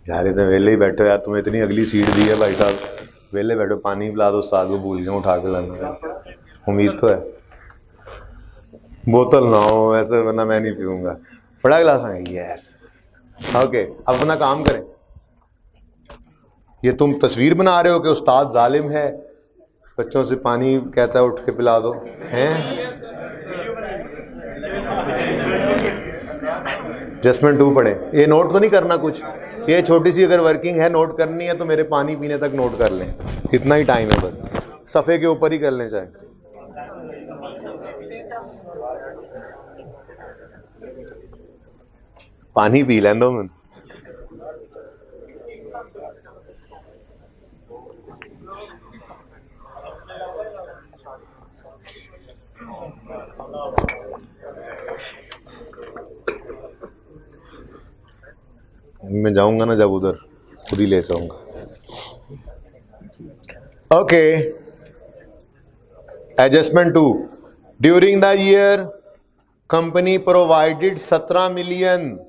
यार इतने वेले ही बैठो यार, तुम्हें इतनी अगली सीट दी है भाई साहब, वेले बैठो, पानी पिला दो उस्ताद को, भूल गया उठा के लाना, उम्मीद तो है। बोतल ना हो वैसे, वरना मैं नहीं पीऊंगा। बड़ा गिलास है, यस ओके। अब अपना काम करें। ये तुम तस्वीर बना रहे हो कि उस्ताद जालिम है, बच्चों से पानी कहता है उठ के पिला दो, हैं? एडजस्टमेंट 2 पढ़े। ये नोट तो नहीं करना कुछ, ये छोटी सी अगर वर्किंग है नोट करनी है तो मेरे पानी पीने तक नोट कर लें, इतना ही टाइम है बस, सफ़े के ऊपर ही कर लें चाहे। पानी पी लें दो मिनट। मैं जाऊंगा ना जब उधर खुद ही ले जाऊंगा। Okay, adjustment 2, during the year company provided 17 million,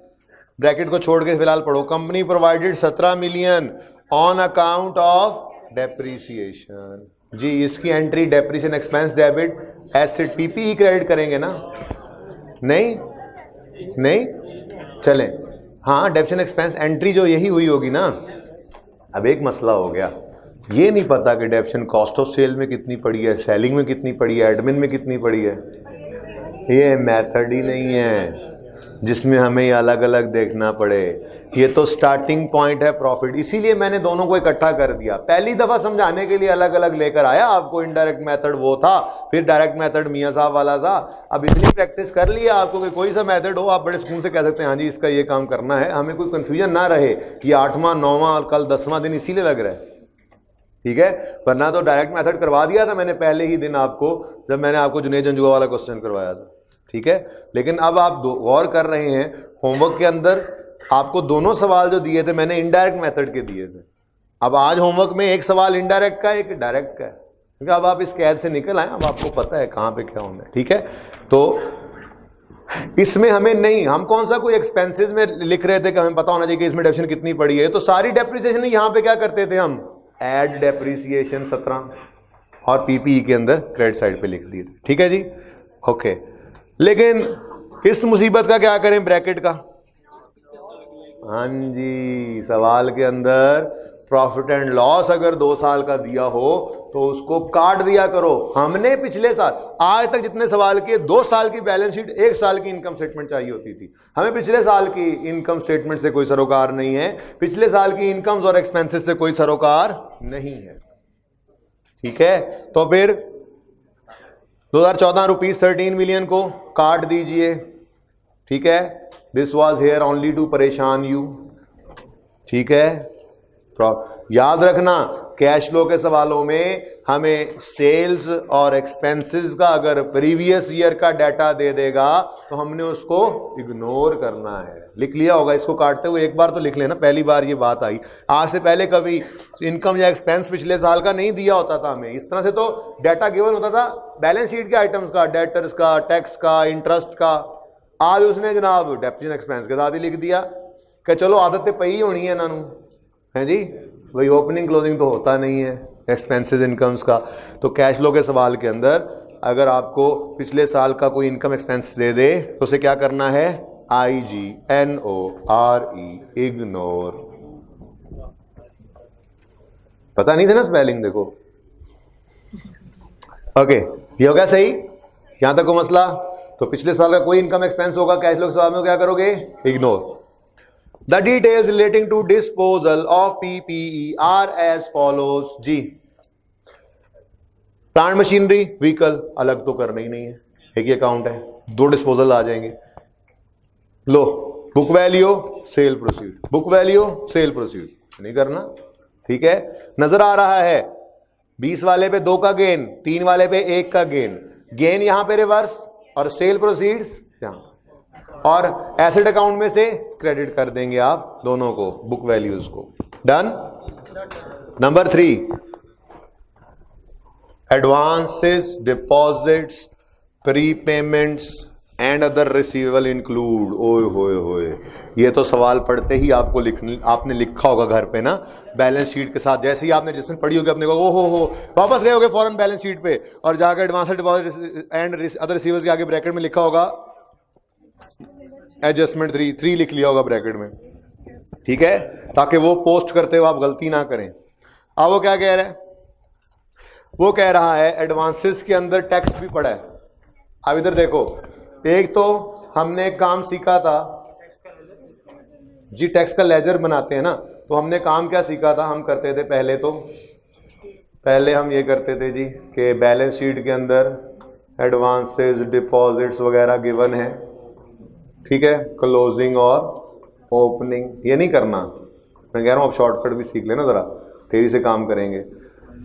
bracket को छोड़ के फिलहाल पढ़ो, company provided 17 million on account of depreciation. जी इसकी entry depreciation expense debit asset PPE credit करेंगे ना, नहीं चलें, हाँ डेप्रीसिएशन एक्सपेंस एंट्री जो यही हुई होगी ना। अब एक मसला हो गया, ये नहीं पता कि डेप्रीसिएशन कॉस्ट ऑफ सेल में कितनी पड़ी है, सेलिंग में कितनी पड़ी है, एडमिन में कितनी पड़ी है। ये मेथड ही नहीं है जिसमें हमें ये अलग अलग देखना पड़े, ये तो स्टार्टिंग पॉइंट है प्रॉफिट। इसीलिए मैंने दोनों को इकट्ठा कर दिया, पहली दफा समझाने के लिए अलग अलग लेकर आया आपको। इनडायरेक्ट मेथड वो था, फिर डायरेक्ट मेथड मियां साहब वाला था। अब इतनी प्रैक्टिस कर लिया आपको कि कोई सा मेथड हो आप बड़े सुकून से कह सकते हैं हाँ जी इसका ये काम करना है, हमें कोई कंफ्यूजन ना रहे। ये 8वां 9वां और कल 10वां दिन इसीलिए लग रहा है, ठीक है। वरना तो डायरेक्ट मेथड करवा दिया था मैंने पहले ही दिन आपको, जब मैंने आपको जुनेद जंजुआ वाला क्वेश्चन करवाया था, ठीक है। लेकिन अब आप गौर कर रहे हैं, होमवर्क के अंदर आपको दोनों सवाल जो दिए थे मैंने इनडायरेक्ट मेथड के दिए थे। अब आज होमवर्क में एक सवाल इनडायरेक्ट का, एक डायरेक्ट का है, क्योंकि अब आप इस कैद से निकल आए, अब आपको पता है कहां पे क्या होना है, ठीक है। तो इसमें हमें नहीं, हम कौन सा कोई एक्सपेंसेस में लिख रहे थे कि हमें पता होना चाहिए कि इसमें डेप्रिसिएशन कितनी पड़ी है, तो सारी डेप्रिसिएशन यहां पे क्या करते थे हम, ऐड डेप्रिसिएशन 17 और पीपीई के अंदर क्रेडिट साइड पे लिख दिए। ठीक है जी, ओके। लेकिन इस मुसीबत का क्या करें ब्रैकेट का? हाँ जी, सवाल के अंदर प्रॉफिट एंड लॉस अगर 2 साल का दिया हो तो उसको काट दिया करो। हमने पिछले साल आज तक जितने सवाल किए 2 साल की बैलेंस शीट, 1 साल की इनकम स्टेटमेंट चाहिए होती थी। हमें पिछले साल की इनकम स्टेटमेंट से कोई सरोकार नहीं है, पिछले साल की इनकम्स और एक्सपेंसेस से कोई सरोकार नहीं है। ठीक है, तो फिर 2014 रुपीज 13 मिलियन को काट दीजिए। ठीक है, this was here only to परेशान यू। ठीक है, याद रखना कैश फ्लो के सवालों में हमें सेल्स और एक्सपेंसेस का अगर प्रीवियस ईयर का डाटा दे देगा तो हमने उसको इग्नोर करना है। लिख लिया होगा इसको काटते हुए, एक बार तो लिख लेना, पहली बार ये बात आई। आज से पहले कभी इनकम या एक्सपेंस पिछले साल का नहीं दिया होता था हमें, इस तरह से तो डाटा गिवन होता था बैलेंस शीट के आइटम्स का, डेटर्स का, टैक्स का, इंटरेस्ट का। आज उसने जनाब डेप्रिसिएशन एक्सपेंस के साथ ही लिख दिया कि चलो आदतें पई होनी है इन्होंने, है जी भाई। ओपनिंग क्लोजिंग तो होता नहीं है एक्सपेंसेस इनकम्स का। तो कैश फ्लो के सवाल के अंदर अगर आपको पिछले साल का कोई इनकम एक्सपेंस दे दे तो उसे क्या करना है? IGNORE, ignore. पता नहीं था ना स्पेलिंग, देखो। ओके, ये हो गया सही, यहां तक को मसला। तो पिछले साल का कोई इनकम एक्सपेंस होगा कैश फ्लो के सवाल में, क्या करोगे? Ignore. The details relating to disposal of PPE are as follows जी। प्लांट मशीनरी व्हीकल अलग तो करना ही नहीं है, एक ही अकाउंट है, 2 डिस्पोजल आ जाएंगे। लो, book value sale proceed, book value sale proceed नहीं करना। ठीक है, नजर आ रहा है 20 वाले पे 2 का गेन, 3 वाले पे 1 का गेन, गेन यहां पे रिवर्स और सेल प्रोसीड्स यहां, और एसेट अकाउंट में से क्रेडिट कर देंगे आप दोनों को, बुक वैल्यूज को। Done. Number 3, advances, deposits, prepayments and other receivable include. ओए होए होए, ये तो सवाल पढ़ते ही आपको आपने लिखा होगा घर पे ना, बैलेंस शीट के साथ। जैसे ही आपने जिसमें पढ़ी होगी अपने को, ओ हो वापस गए होगे फॉरन बैलेंस शीट पे और जाकर advance, deposit and other receivables के आगे ब्रैकेट में लिखा होगा एडजस्टमेंट 3 लिख लिया होगा ब्रैकेट में। ठीक है, ताकि वो पोस्ट करते हुए आप गलती ना करें। अब वो क्या कह रहा है? वो कह रहा है एडवांसेस के अंदर टैक्स भी पड़ा है। अब इधर देखो, एक तो हमने एक काम सीखा था जी, टैक्स का लेजर बनाते हैं ना, तो हमने काम क्या सीखा था? हम करते थे पहले हम ये करते थे जी कि बैलेंस शीट के अंदर एडवांसेस, डिपॉजिट्स वगैरह गिवन है। ठीक है, क्लोजिंग और ओपनिंग ये नहीं करना। मैं कह रहा हूं अब शॉर्टकट भी सीख लेना, जरा तेजी से काम करेंगे।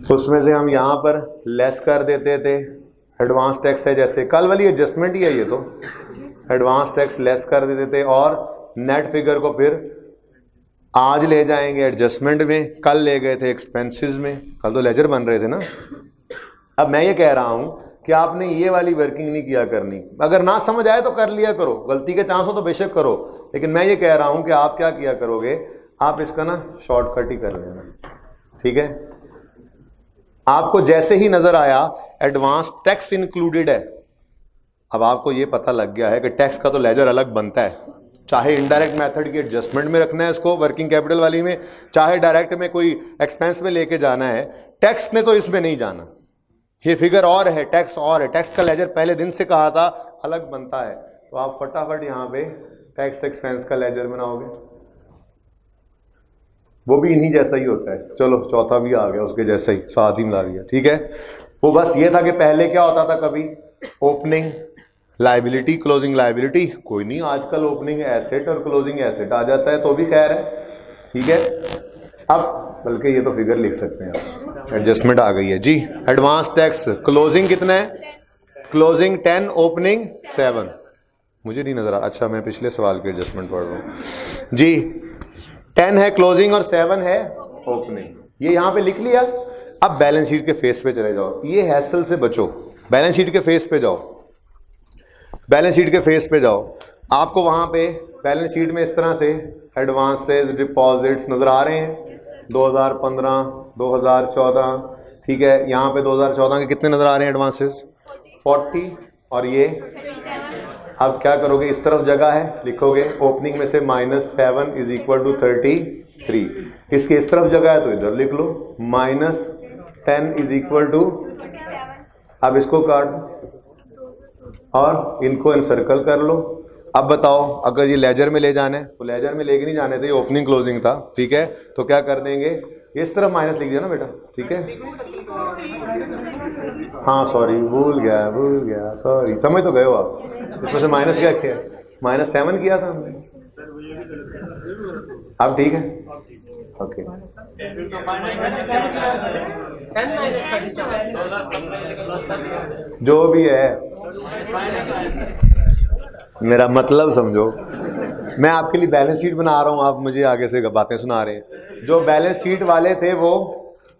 तो उसमें से हम यहां पर लेस कर देते थे, एडवांस टैक्स है जैसे कल वाली एडजस्टमेंट ही है ये, तो एडवांस टैक्स लेस कर देते थे और नेट फिगर को फिर आज ले जाएंगे एडजस्टमेंट में, कल ले गए थे एक्सपेंसेस में, कल तो लेजर बन रहे थे ना। अब मैं ये कह रहा हूं कि आपने ये वाली वर्किंग नहीं किया करनी। अगर ना समझ आए तो कर लिया करो, गलती के चांस हो तो बेशक करो, लेकिन मैं ये कह रहा हूं कि आप क्या किया करोगे, आप इसका ना शॉर्टकट ही कर लेना। ठीक है, आपको जैसे ही नजर आया एडवांस टैक्स इंक्लूडेड है, अब आपको ये पता लग गया है कि टैक्स का तो लेजर अलग बनता है, चाहे इनडायरेक्ट मेथड की एडजस्टमेंट में रखना है इसको वर्किंग कैपिटल वाली में, चाहे डायरेक्ट में कोई एक्सपेंस में लेके जाना है, टैक्स ने तो इसमें नहीं जाना। ये फिगर और है, टैक्स और है, टैक्स का लेजर पहले दिन से कहा था अलग बनता है। तो आप फटाफट यहां पे टैक्स एक्सपेंस का लेजर बनाओगे, वो भी इन्हीं जैसा ही होता है। चलो चौथा भी आ गया उसके जैसा ही, साथ ही मिला दिया। ठीक है, वो बस ये था कि पहले क्या होता था, कभी ओपनिंग लायबिलिटी, क्लोजिंग लायबिलिटी, कोई नहीं आजकल ओपनिंग एसेट और क्लोजिंग एसेट आ जाता है, तो भी खैर है। ठीक है, अब बल्कि ये तो फिगर लिख सकते हैं आप, एडजस्टमेंट आ गई है जी। एडवांस टैक्स क्लोजिंग कितना है? Closing 10, opening 7। मुझे नहीं नजर आ, अच्छा मैं पिछले सवाल के एडजस्टमेंट पढ़ रहा हूं जी। 10 है क्लोजिंग और 7 है ओपनिंग, ये यहां पे लिख लिया। अब बैलेंस शीट के फेस पे चले जाओ, ये हैसल से बचो, बैलेंस शीट के फेस पे जाओ, बैलेंस शीट के फेस पे जाओ। आपको वहां पे बैलेंस शीट में इस तरह से एडवांसेस, डिपॉजिट्स नजर आ रहे हैं। 2015, 2014, ठीक है। यहाँ पे 2014 के कितने नजर आ रहे हैं एडवांसेस? 40। और ये अब क्या करोगे, इस तरफ जगह है, लिखोगे ओपनिंग में से -7 इज इक्वल टू 33। इसके इस तरफ जगह है तो इधर लिख लो -10 इज इक्वल टू, अब इसको काट दो और इनको एनसर्कल कर लो। अब बताओ, अगर ये लेजर में ले जाने तो लेजर में लेके नहीं जाने थे, ये ओपनिंग क्लोजिंग था, ठीक है। तो क्या कर देंगे, इस तरफ माइनस लिख दिया ना बेटा, ठीक है। हाँ सॉरी, भूल गया, सॉरी, समझ तो गए हो आप। इसमें से माइनस क्या किया, -7 किया था हमने। अब ठीक है, ओके। जो भी है, मेरा मतलब समझो, मैं आपके लिए बैलेंस शीट बना रहा हूं, आप मुझे आगे से बातें सुना रहे हैं। जो बैलेंस शीट वाले थे वो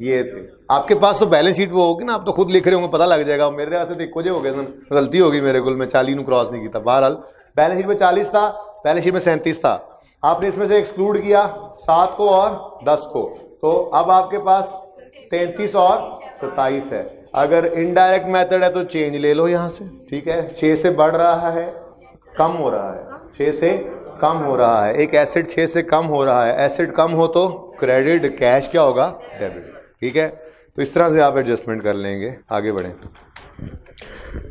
ये थे। आपके पास तो बैलेंस शीट वो होगी ना, आप तो खुद लिख रहे होंगे, पता लग जाएगा। मेरे से देखो जे हो गए, गलती होगी मेरे को, मैं 40 क्रॉस नहीं किया। बहरहाल बैलेंस शीट में 40 था, बैलेंस शीट में 37 था। आपने इसमें से एक्सक्लूड किया 7 को और 10 को, तो अब आपके पास 33 और 27 है। अगर इनडायरेक्ट मेथड है तो चेंज ले लो यहां से, ठीक है। 6 से बढ़ रहा है, कम हो रहा है, 6 से कम हो रहा है। एक एसेट 6 से कम हो रहा है, एसेट कम हो तो क्रेडिट, कैश क्या होगा, डेबिट, ठीक है। तो इस तरह से आप एडजस्टमेंट कर लेंगे। आगे बढ़ें।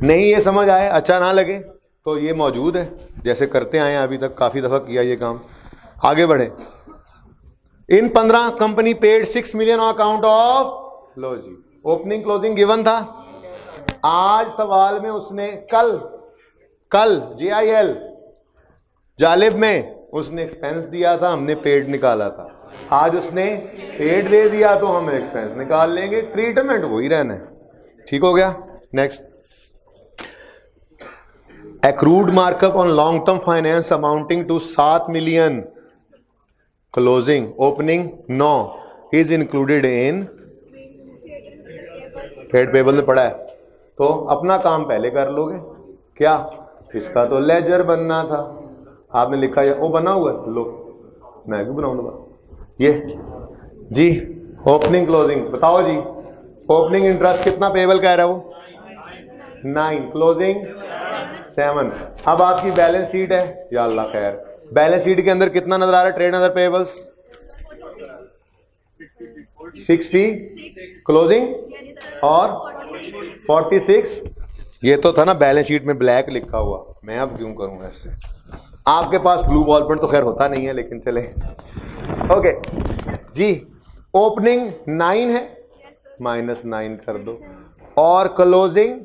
नहीं ये समझ आए, अच्छा ना लगे तो ये मौजूद है, जैसे करते आए हैं अभी तक, काफी दफा किया ये काम। आगे बढ़े। In 15 company paid 6 million on account of, लो जी, ओपनिंग क्लोजिंग गिवन था। आज सवाल में उसने कल JIL जालिब में उसने एक्सपेंस दिया था, हमने पेड निकाला था। आज उसने पेड दे दिया तो हम एक्सपेंस निकाल लेंगे, ट्रीटमेंट वही रहना है, ठीक हो गया। Next, accrued markup on long term finance amounting to 7 million, closing opening 9 is included in trade payable में पड़ा है। तो अपना काम पहले कर लोगे, क्या इसका तो लेजर बनना था, आपने लिखा है वो बना हुआ है, लो मैं क्यों बनाऊंगा ये जी। ओपनिंग क्लोजिंग बताओ जी, ओपनिंग इंटरेस्ट कितना पेबल कह रहा है वो, 9, क्लोजिंग 7। अब आपकी बैलेंस शीट है, या अल्लाह खैर, बैलेंस शीट के अंदर कितना नजर आ रहा है, ट्रेड अदर पेबल्स 60, क्लोजिंग और 46। ये तो था ना बैलेंस शीट में ब्लैक लिखा हुआ, मैं अब क्यों करूं ऐसे। आपके पास ब्लू बॉल पेन तो खैर होता नहीं है, लेकिन चले ओके जी। ओपनिंग 9 है, -9 कर दो और क्लोजिंग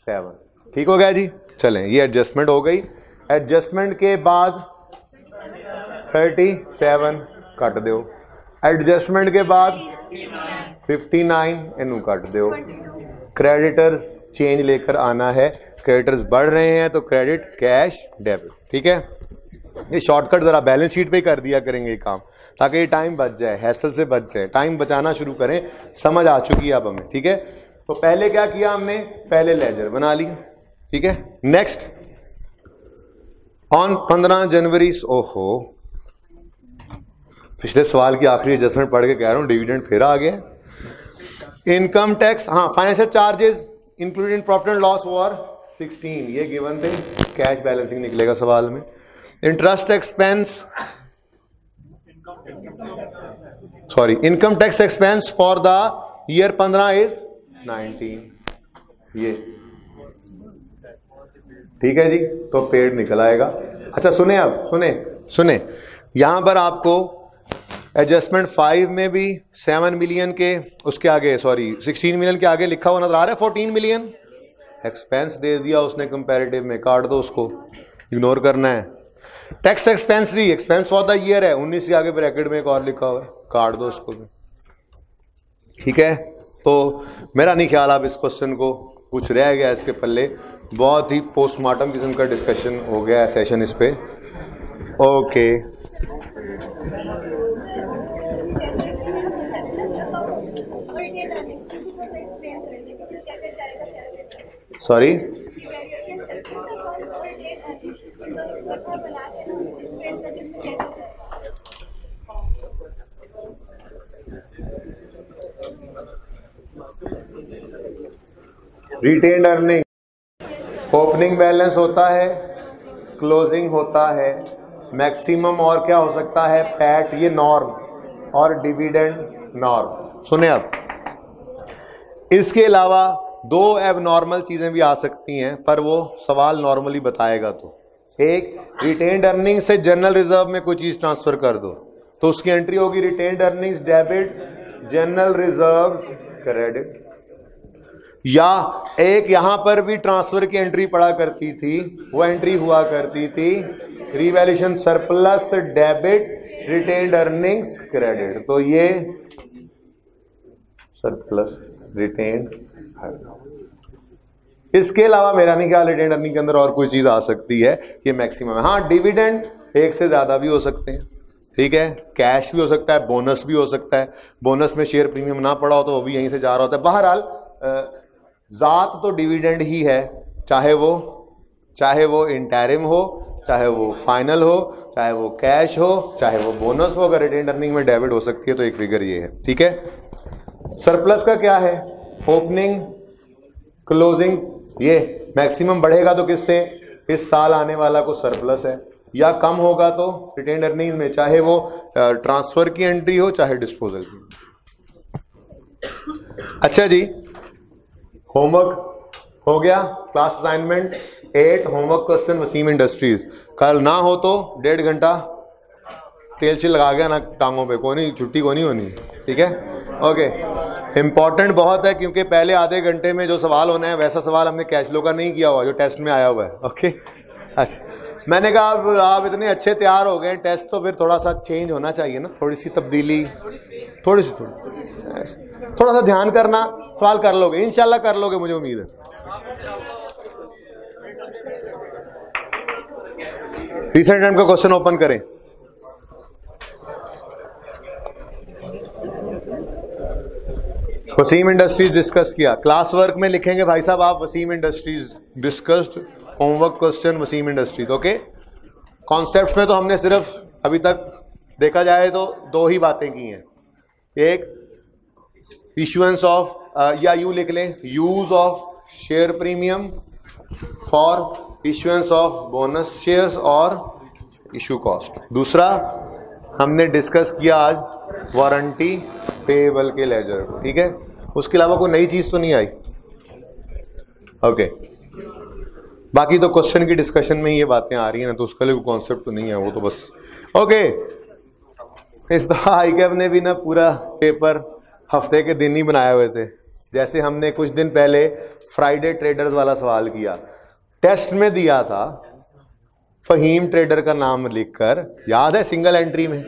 7, ठीक हो गया जी। चलें, ये एडजस्टमेंट हो गई। एडजस्टमेंट के बाद 37 कट दो, एडजस्टमेंट के बाद 59 इनू कट दो। क्रेडिटर्स चेंज लेकर आना है, क्रेडिटर्स बढ़ रहे हैं तो क्रेडिट, कैश, डेबिट, ठीक है। ये शॉर्टकट जरा बैलेंस शीट पे ही कर दिया करेंगे ये काम, ताकि ये टाइम बच जाए, हैसल से बच जाए, टाइम बचाना शुरू करें। समझ आ चुकी है अब हमें, ठीक है। तो पहले क्या किया हमने, पहले लेजर बना लिया, ठीक है। नेक्स्ट, ऑन 15 जनवरी, ओहो पिछले सवाल की आखिरी एडजस्टमेंट पढ़ के कह रहा हूं, डिविडेंड फिर आ गया। इनकम टैक्स, हाँ, financial charges including profit and loss were 16, ये गिवन थे, कैश बैलेंसिंग निकलेगा सवाल में। Interest expense, sorry, income tax expense for the year 15 is 19, ये ठीक है जी। तो पेड निकल आएगा। अच्छा सुने, अब सुने यहां पर आपको एडजस्टमेंट 5 में भी 7 मिलियन के उसके आगे, सॉरी 16 मिलियन के आगे लिखा हुआ नजर आ रहा है 14 मिलियन। एक्सपेंस दे दिया उसने कंपैरेटिव में, काट दो उसको, इग्नोर करना है। टैक्स एक्सपेंस भी, एक्सपेंस फॉर द ईयर है, 19 के आगे ब्रैकेट में एक और लिखा हुआ है, काट दो उसको भी, ठीक है। तो मेरा नहीं ख्याल आप इस क्वेश्चन को कुछ रह गया इसके पल्ले, बहुत ही पोस्टमार्टम किस्म का डिस्कशन हो गया है सेशन इस पे। Okay sorry, retained earning, opening balance होता है, क्लोजिंग होता है, मैक्सिमम और क्या हो सकता है, पैट, ये नॉर्म, और डिविडेंड नॉर्म। सुने अब, इसके अलावा दो एबनॉर्मल चीजें भी आ सकती हैं, पर वो सवाल नॉर्मली बताएगा। तो एक, रिटेन्ड अर्निंग से जनरल रिजर्व में कोई चीज ट्रांसफर कर दो, तो उसकी एंट्री होगी retained earnings debit, general reserves credit. या एक यहां पर भी ट्रांसफर की एंट्री पड़ा करती थी, वो एंट्री हुआ करती थी revaluation surplus debit, retained earnings credit. तो ये सरप्लस रिटेन्ड। इसके अलावा मेरा नहीं ख्याल रिटेन्ड अर्निंग के अंदर और कोई चीज आ सकती है, ये मैक्सिमम है। हाँ, डिविडेंड एक से ज्यादा भी हो सकते हैं, ठीक है, कैश भी हो सकता है, बोनस भी हो सकता है, बोनस में शेयर प्रीमियम ना पड़ा हो तो वो भी यहीं से जा रहा होता है। बहरहाल जात तो डिविडेंड ही है, चाहे वो इंटरिम हो, चाहे वो फाइनल हो, चाहे वो कैश हो, चाहे वो बोनस हो। अगर रिटेन्ड अर्निंग में डेबिट हो सकती है तो एक फिगर ये है, ठीक है। सरप्लस का क्या है, ओपनिंग, क्लोजिंग, ये मैक्सिमम बढ़ेगा तो किससे, इस साल आने वाला को सरप्लस है, या कम होगा तो रिटेन्ड अर्निंग में, चाहे वो ट्रांसफर की एंट्री हो, चाहे डिस्पोजल की। अच्छा जी, होमवर्क हो गया, class assignment 8 homework question Wasim Industries. कल ना हो तो 1.5 घंटा तेल से लगा गया ना टांगों पे, कोई नहीं, छुट्टी को नहीं होनी, ठीक है, ओके। इंपॉर्टेंट बहुत है, क्योंकि पहले आधे घंटे में जो सवाल होना है वैसा सवाल हमने कैश फ्लो का नहीं किया हुआ जो टेस्ट में आया हुआ है, ओके। अच्छा, मैंने कहा अब आप इतने अच्छे तैयार हो गए, टेस्ट तो फिर थोड़ा सा चेंज होना चाहिए ना, थोड़ी सी तब्दीली, थोड़ा सा ध्यान करना, सवाल कर लोगे, इंशाल्लाह कर लोगे, मुझे उम्मीद है। रिसेंट टाइम का क्वेश्चन ओपन करें। वसीम इंडस्ट्रीज डिस्कस किया, क्लास वर्क में लिखेंगे भाई साहब आप Wasim Industries discussed homework question Wasim Industries, okay. Concepts में तो हमने सिर्फ अभी तक देखा जाए तो 2 ही बातें की हैं, एक इशुएंस ऑफ, या यूं लिख लें, use of share premium for issuance of bonus shares और इशू कॉस्ट। दूसरा हमने डिस्कस किया आज वारंटी पेएबल के लेजर को, ठीक है। उसके अलावा कोई नई चीज तो नहीं आई, ओके। बाकी तो क्वेश्चन की डिस्कशन में ही ये बातें आ रही हैं ना, तो उसका लिए कॉन्सेप्ट तो नहीं है, वो तो बस ओके। इस दफा आईकैब ने भी ना पूरा पेपर हफ्ते के दिन ही बनाए हुए थे, जैसे हमने कुछ दिन पहले फ्राइडे ट्रेडर्स वाला सवाल किया, टेस्ट में दिया था फहीम ट्रेडर का नाम लिखकर, याद है, सिंगल एंट्री में,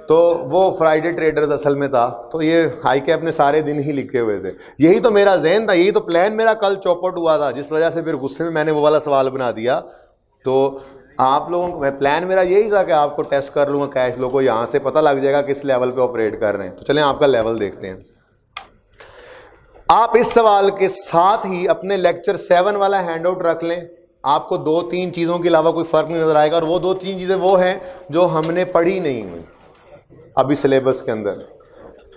तो वो फ्राइडे ट्रेडर्स असल में था, तो ये आईकैप ने सारे दिन ही लिखे हुए थे। यही तो मेरा ज़हन था, यही तो प्लान मेरा कल चौपट हुआ था, जिस वजह से फिर गुस्से में मैंने वो वाला सवाल बना दिया। तो आप लोगों को, प्लान मेरा यही था कि आपको टेस्ट कर लूँगा कैश फ्लो को, यहाँ से पता लग जाएगा किस लेवल पे ऑपरेट कर रहे हैं। तो चलें आपका लेवल देखते हैं। आप इस सवाल के साथ ही अपने लेक्चर 7 वाला हैंड आउट रख लें, आपको 2-3 चीज़ों के अलावा कोई फ़र्क नहीं नज़र आएगा, और वो 2-3 चीज़ें वो हैं जो हमने पढ़ी नहीं हुई अभी सिलेबस के अंदर,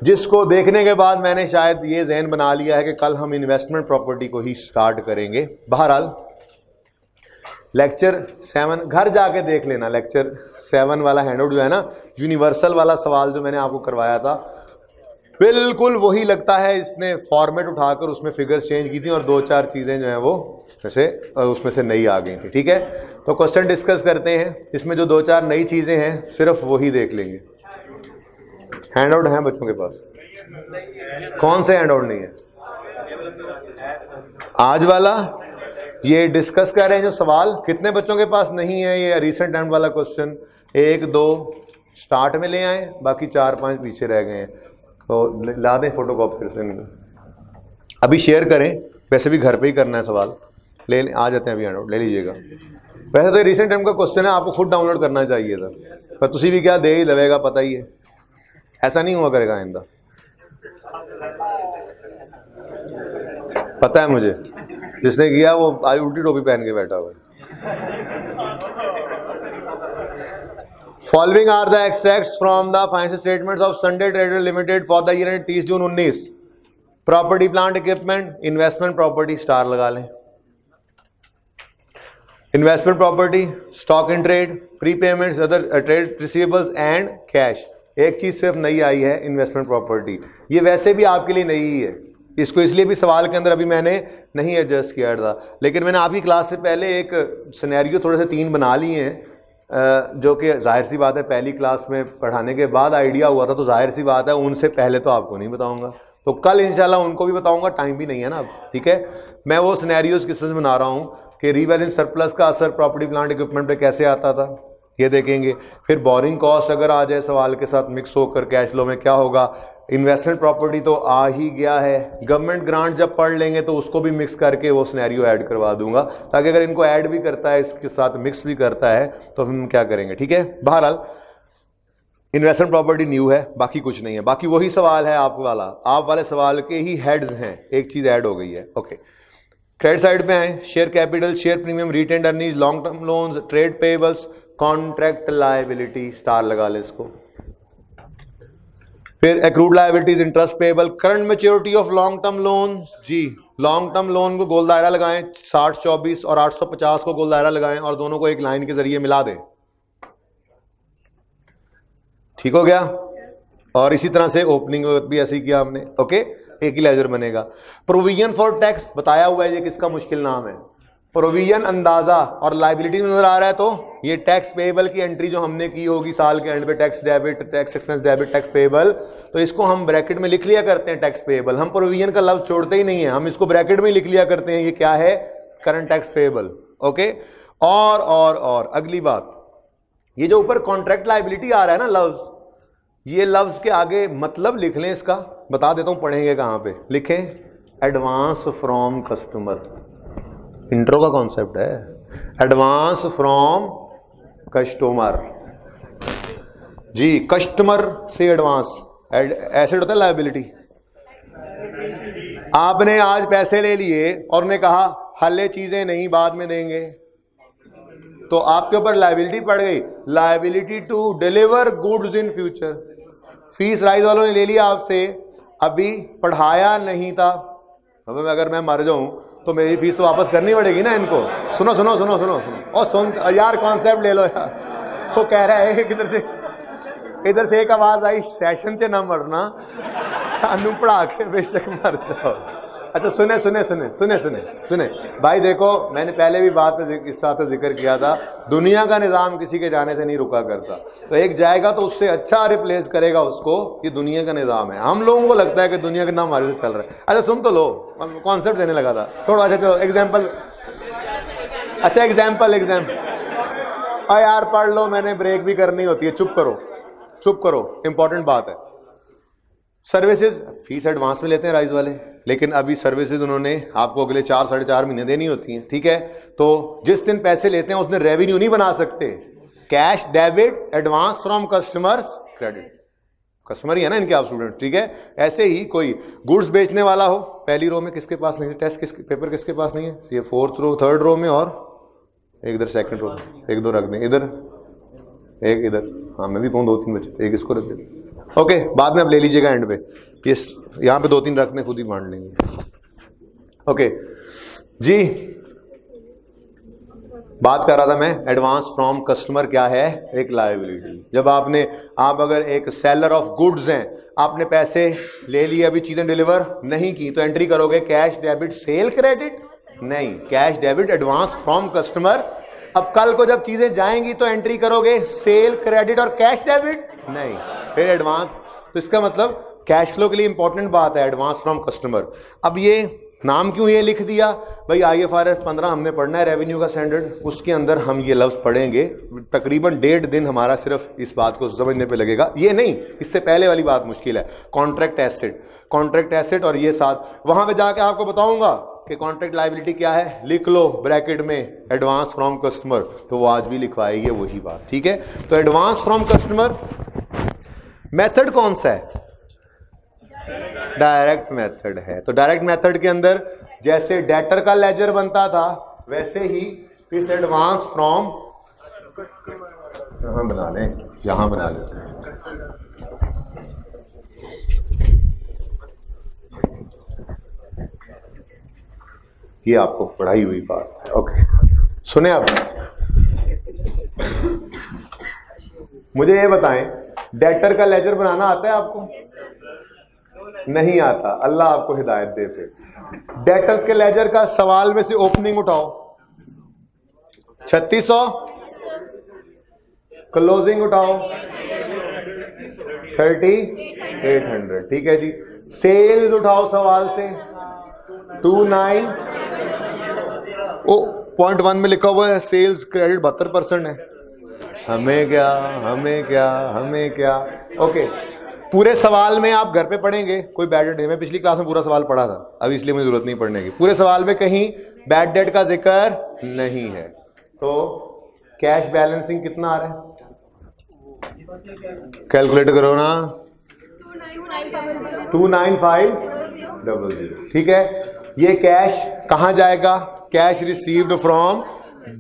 जिसको देखने के बाद मैंने शायद ये जहन बना लिया है कि कल हम इन्वेस्टमेंट प्रॉपर्टी को ही स्टार्ट करेंगे। बहरहाल लेक्चर 7 घर जाके देख लेना, लेक्चर 7 वाला हैंडआउट जो है ना, यूनिवर्सल वाला सवाल जो मैंने आपको करवाया था, बिल्कुल वही लगता है। इसने फॉर्मेट उठाकर उसमें फिगर्स चेंज की थी और 2-4 चीज़ें जो हैं वो जैसे उसमें से नई आ गई थी, ठीक है। तो क्वेश्चन डिस्कस करते हैं, इसमें जो 2-4 नई चीज़ें हैं सिर्फ वही देख लेंगे। हैंडआउट हैं बच्चों के पास? कौन से हैंडआउट नहीं है? आज वाला ये डिस्कस कर रहे हैं जो सवाल, कितने बच्चों के पास नहीं है ये रिसेंट टाइम वाला क्वेश्चन? 1-2 स्टार्ट में ले आए, बाकी 4-5 पीछे रह गए हैं, तो ला दें फोटोकॉपी फिर से। अभी शेयर करें, वैसे भी घर पे ही करना है सवाल, ले आ जाते हैं अभी हैंडआउट, ले लीजिएगा। वैसे तो रिसेंट टाइम का क्वेश्चन है, आपको खुद डाउनलोड करना चाहिए था, पर तुसी भी क्या दे ही लगेगा, पता ही है, ऐसा नहीं हुआ करेगा आइंदा, पता है मुझे। जिसने किया वो आज उल्टी टोपी पहन के बैठा हुआ है। Following are the extracts from the financial statements of Sunday trader limited for the year 30 June 19। Property plant equipment, investment property star लगा लें। Investment property, stock in trade, prepayments, other trade receivables and cash. एक चीज सिर्फ नई आई है, investment property. ये वैसे भी आपके लिए नई ही है, इसको इसलिए भी सवाल के अंदर अभी मैंने नहीं एडजस्ट किया था, लेकिन मैंने आपकी क्लास से पहले एक सिनेरियो थोड़े से 3 बना लिए हैं, जो कि जाहिर सी बात है पहली क्लास में पढ़ाने के बाद आइडिया हुआ था, तो जाहिर सी बात है उनसे पहले तो आपको नहीं बताऊंगा, तो कल इंशाल्लाह उनको भी बताऊंगा, टाइम भी नहीं है ना अब, ठीक है। मैं वो सिनेरियोज किस बना रहा हूँ कि रीवैल्यूएशन सरप्लस का असर प्रॉपर्टी प्लांट इक्विपमेंट पे कैसे आता था, ये देखेंगे। फिर बोरिंग कॉस्ट अगर आ जाए सवाल के साथ मिक्स होकर कैश फ्लो में क्या होगा। इन्वेस्टमेंट प्रॉपर्टी तो आ ही गया है, गवर्नमेंट ग्रांट जब पढ़ लेंगे तो उसको भी मिक्स करके वो सिनेरियो ऐड करवा दूंगा, ताकि अगर इनको ऐड भी करता है इसके साथ मिक्स भी करता है तो हम क्या करेंगे, ठीक है। बहरहाल इन्वेस्टमेंट प्रॉपर्टी न्यू है, बाकी कुछ नहीं है, बाकी वही सवाल है आप वाले सवाल के ही हेड्स हैं, एक चीज ऐड हो गई है। ओके, क्रेडिट साइड पे आए, share capital, share premium, retained earnings, long term loans, trade payables, contract liability star लगा ले इसको। फिर accrued liabilities, interest payable, current maturity of long term loan. जी, लॉन्ग टर्म लोन को गोल दायरा लगाएं, 60-24 और 850 को गोल दायरा लगाएं और दोनों को एक लाइन के जरिए मिला दें, ठीक हो गया। और इसी तरह से ओपनिंग भी ऐसे ही किया हमने, ओके, एक ही लेजर बनेगा। प्रोविजन फॉर टैक्स बताया हुआ है, ये किसका मुश्किल नाम है। प्रोविजन अंदाजा और लाइबिलिटी नजर आ रहा है, तो ये टैक्स पेएबल की एंट्री जो हमने की होगी साल के एंड पे, tax debit, tax expense debit, tax payable, तो इसको हम ब्रैकेट में लिख लिया करते हैं टैक्स पेएबल। हम प्रोविजन का लफ्ज छोड़ते ही नहीं है, हम इसको ब्रैकेट में लिख लिया करते हैं, ये क्या है, करंट टैक्स पेएबल। ओके, और अगली बात, ये जो ऊपर कॉन्ट्रैक्ट लाइबिलिटी आ रहा है ना लफ्ज, ये लफ्ज के आगे मतलब लिख लें इसका, बता देता हूं पढ़ेंगे कहां पे, लिखें एडवांस फ्रॉम कस्टमर। इंट्रो का कॉन्सेप्ट है, एडवांस फ्रॉम कस्टमर। जी, कस्टमर से एडवांस, एसेट होता है लायबिलिटी। आपने आज पैसे ले लिए और ने कहा हल्ले चीजें नहीं बाद में देंगे, तो आपके ऊपर लायबिलिटी पड़ गई, liability to deliver goods in future. फीस राइज वालों ने ले लिया आपसे, अभी पढ़ाया नहीं था, अब अगर मैं मर जाऊं तो मेरी फीस तो वापस करनी पड़ेगी ना इनको। सुनो सुनो सुनो सुनो सुनो और सुन यार, कॉन्सेप्ट ले लो यार। वो कह रहा है इधर से एक आवाज आई, सेशन से ना मरना, सानू पढ़ा के बेशक मर जाओ। अच्छा सुने सुने सुने सुने सुने सुने भाई, देखो मैंने पहले भी बात इस साथ जिक्र किया था, दुनिया का निजाम किसी के जाने से नहीं रुका करता, तो एक जाएगा तो उससे अच्छा रिप्लेस करेगा उसको, ये दुनिया का निजाम है। हम लोगों को लगता है कि दुनिया का नाम हमारे से चल रहा है। अच्छा सुन तो लो, कॉन्सेप्ट देने लगा था, छोड़ो। अच्छा चलो एग्जाम्पल, अच्छा एग्जाम्पल यार पढ़ लो, मैंने ब्रेक भी करनी होती है, चुप करो, इंपॉर्टेंट बात है। सर्विसेज, फीस एडवांस में लेते हैं राइज वाले, लेकिन अभी सर्विसेज उन्होंने आपको अगले 4-4.5 महीने देनी होती हैं, ठीक है। तो जिस दिन पैसे लेते हैं उस दिन रेवेन्यू नहीं बना सकते। Cash debit, advance from customers, credit, customer ही है ना इनके आप स्टूडेंट, ठीक है। ऐसे ही कोई गुड्स बेचने वाला हो, पहली रो में किसके पास नहीं है टेस्ट पेपर, किसके पास नहीं है, ये 4th रो 3rd रो में, और एक इधर 2nd रो, एक दो रख दें इधर, एक इधर, हाँ मैं भी कहूँ 2-3 बचे, एक इसको रख दें। ओके, बाद में आप ले लीजिएगा एंड पे, ये यहां पे 2-3 रखने खुद ही बांट लेंगे। ओके जी, बात कर रहा था मैं, एडवांस फ्रॉम कस्टमर क्या है, एक लायबिलिटी। जब आप अगर एक सेलर ऑफ गुड्स हैं, आपने पैसे ले लिए, अभी चीजें डिलीवर नहीं की, तो एंट्री करोगे कैश डेबिट सेल क्रेडिट, नहीं, cash debit advance from customer. अब कल को जब चीजें जाएंगी तो एंट्री करोगे सेल क्रेडिट और कैश डेबिट, नहीं, फिर एडवांस। तो इसका मतलब कैश फ्लो के लिए इंपॉर्टेंट बात है एडवांस फ्रॉम कस्टमर। अब ये नाम क्यों ये लिख दिया भाई, IFRS 15 हमने पढ़ना है, रेवेन्यू का स्टैंडर्ड, उसके अंदर हम ये लफ्ज पढ़ेंगे, तकरीबन 1.5 दिन हमारा सिर्फ इस बात को समझने पे लगेगा। ये नहीं, इससे पहले वाली बात मुश्किल है, कॉन्ट्रैक्ट एसेट, और ये साथ वहां पे जाके आपको बताऊंगा कि कॉन्ट्रैक्ट लायबिलिटी क्या है, लिख लो ब्रैकेट में एडवांस फ्रॉम कस्टमर, तो वो आज भी लिखवाएगी वही बात, ठीक है। तो एडवांस फ्रॉम कस्टमर मेथड कौन सा है, डायरेक्ट मेथड है। तो डायरेक्ट मेथड के अंदर जैसे डेटर का लेजर बनता था, वैसे ही इस एडवांस फ्रॉम, यहां बना लेते हैं, ये आपको पढ़ाई हुई बात है। ओके, सुने आप, मुझे ये बताएं, डेटर का लेजर बनाना आता है आपको? नहीं आता, अल्लाह आपको हिदायत दे फिर। डेटर्स के लेजर का सवाल में से ओपनिंग उठाओ, 3600, क्लोजिंग उठाओ 3800, ठीक है जी। सेल्स उठाओ सवाल से 29, ओ 0.1 में लिखा हुआ है सेल्स क्रेडिट 72% है। हमें क्या, हमें क्या, हमें क्या। ओके, पूरे सवाल में आप घर पे पढ़ेंगे, कोई बैड डेट नहीं, मैं पिछली क्लास में पूरा सवाल पढ़ा था, अब इसलिए मुझे जरूरत नहीं पढ़ने की। पूरे सवाल में कहीं बैड डेट का जिक्र नहीं है। तो कैश बैलेंसिंग कितना आ रहा है, कैलकुलेट करो ना, 29500, ठीक है। ये कैश कहां जाएगा? कैश रिसीव्ड फ्रॉम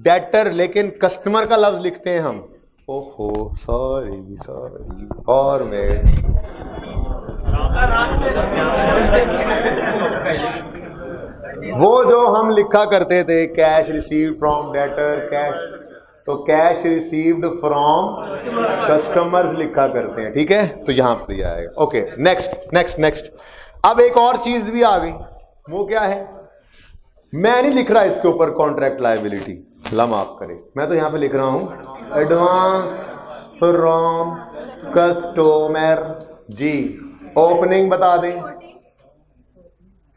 डेटर, लेकिन कस्टमर का लफ्ज लिखते हैं हम। ओहो सॉरी सॉरी, और मैं वो जो हम लिखा करते थे cash received from debtor, cash, तो कैश रिसीव्ड फ्रॉम कस्टमर्स लिखा करते हैं, ठीक है। तो यहां पर आएगा। Okay, next next next. अब एक और चीज भी आ गई, वो क्या है? मैं नहीं लिख रहा इसके ऊपर कॉन्ट्रैक्ट लायबिलिटी, ला माफ करे, मैं तो यहां पे लिख रहा हूं एडवांस फ्रॉम कस्टमर जी। ओपनिंग बता दें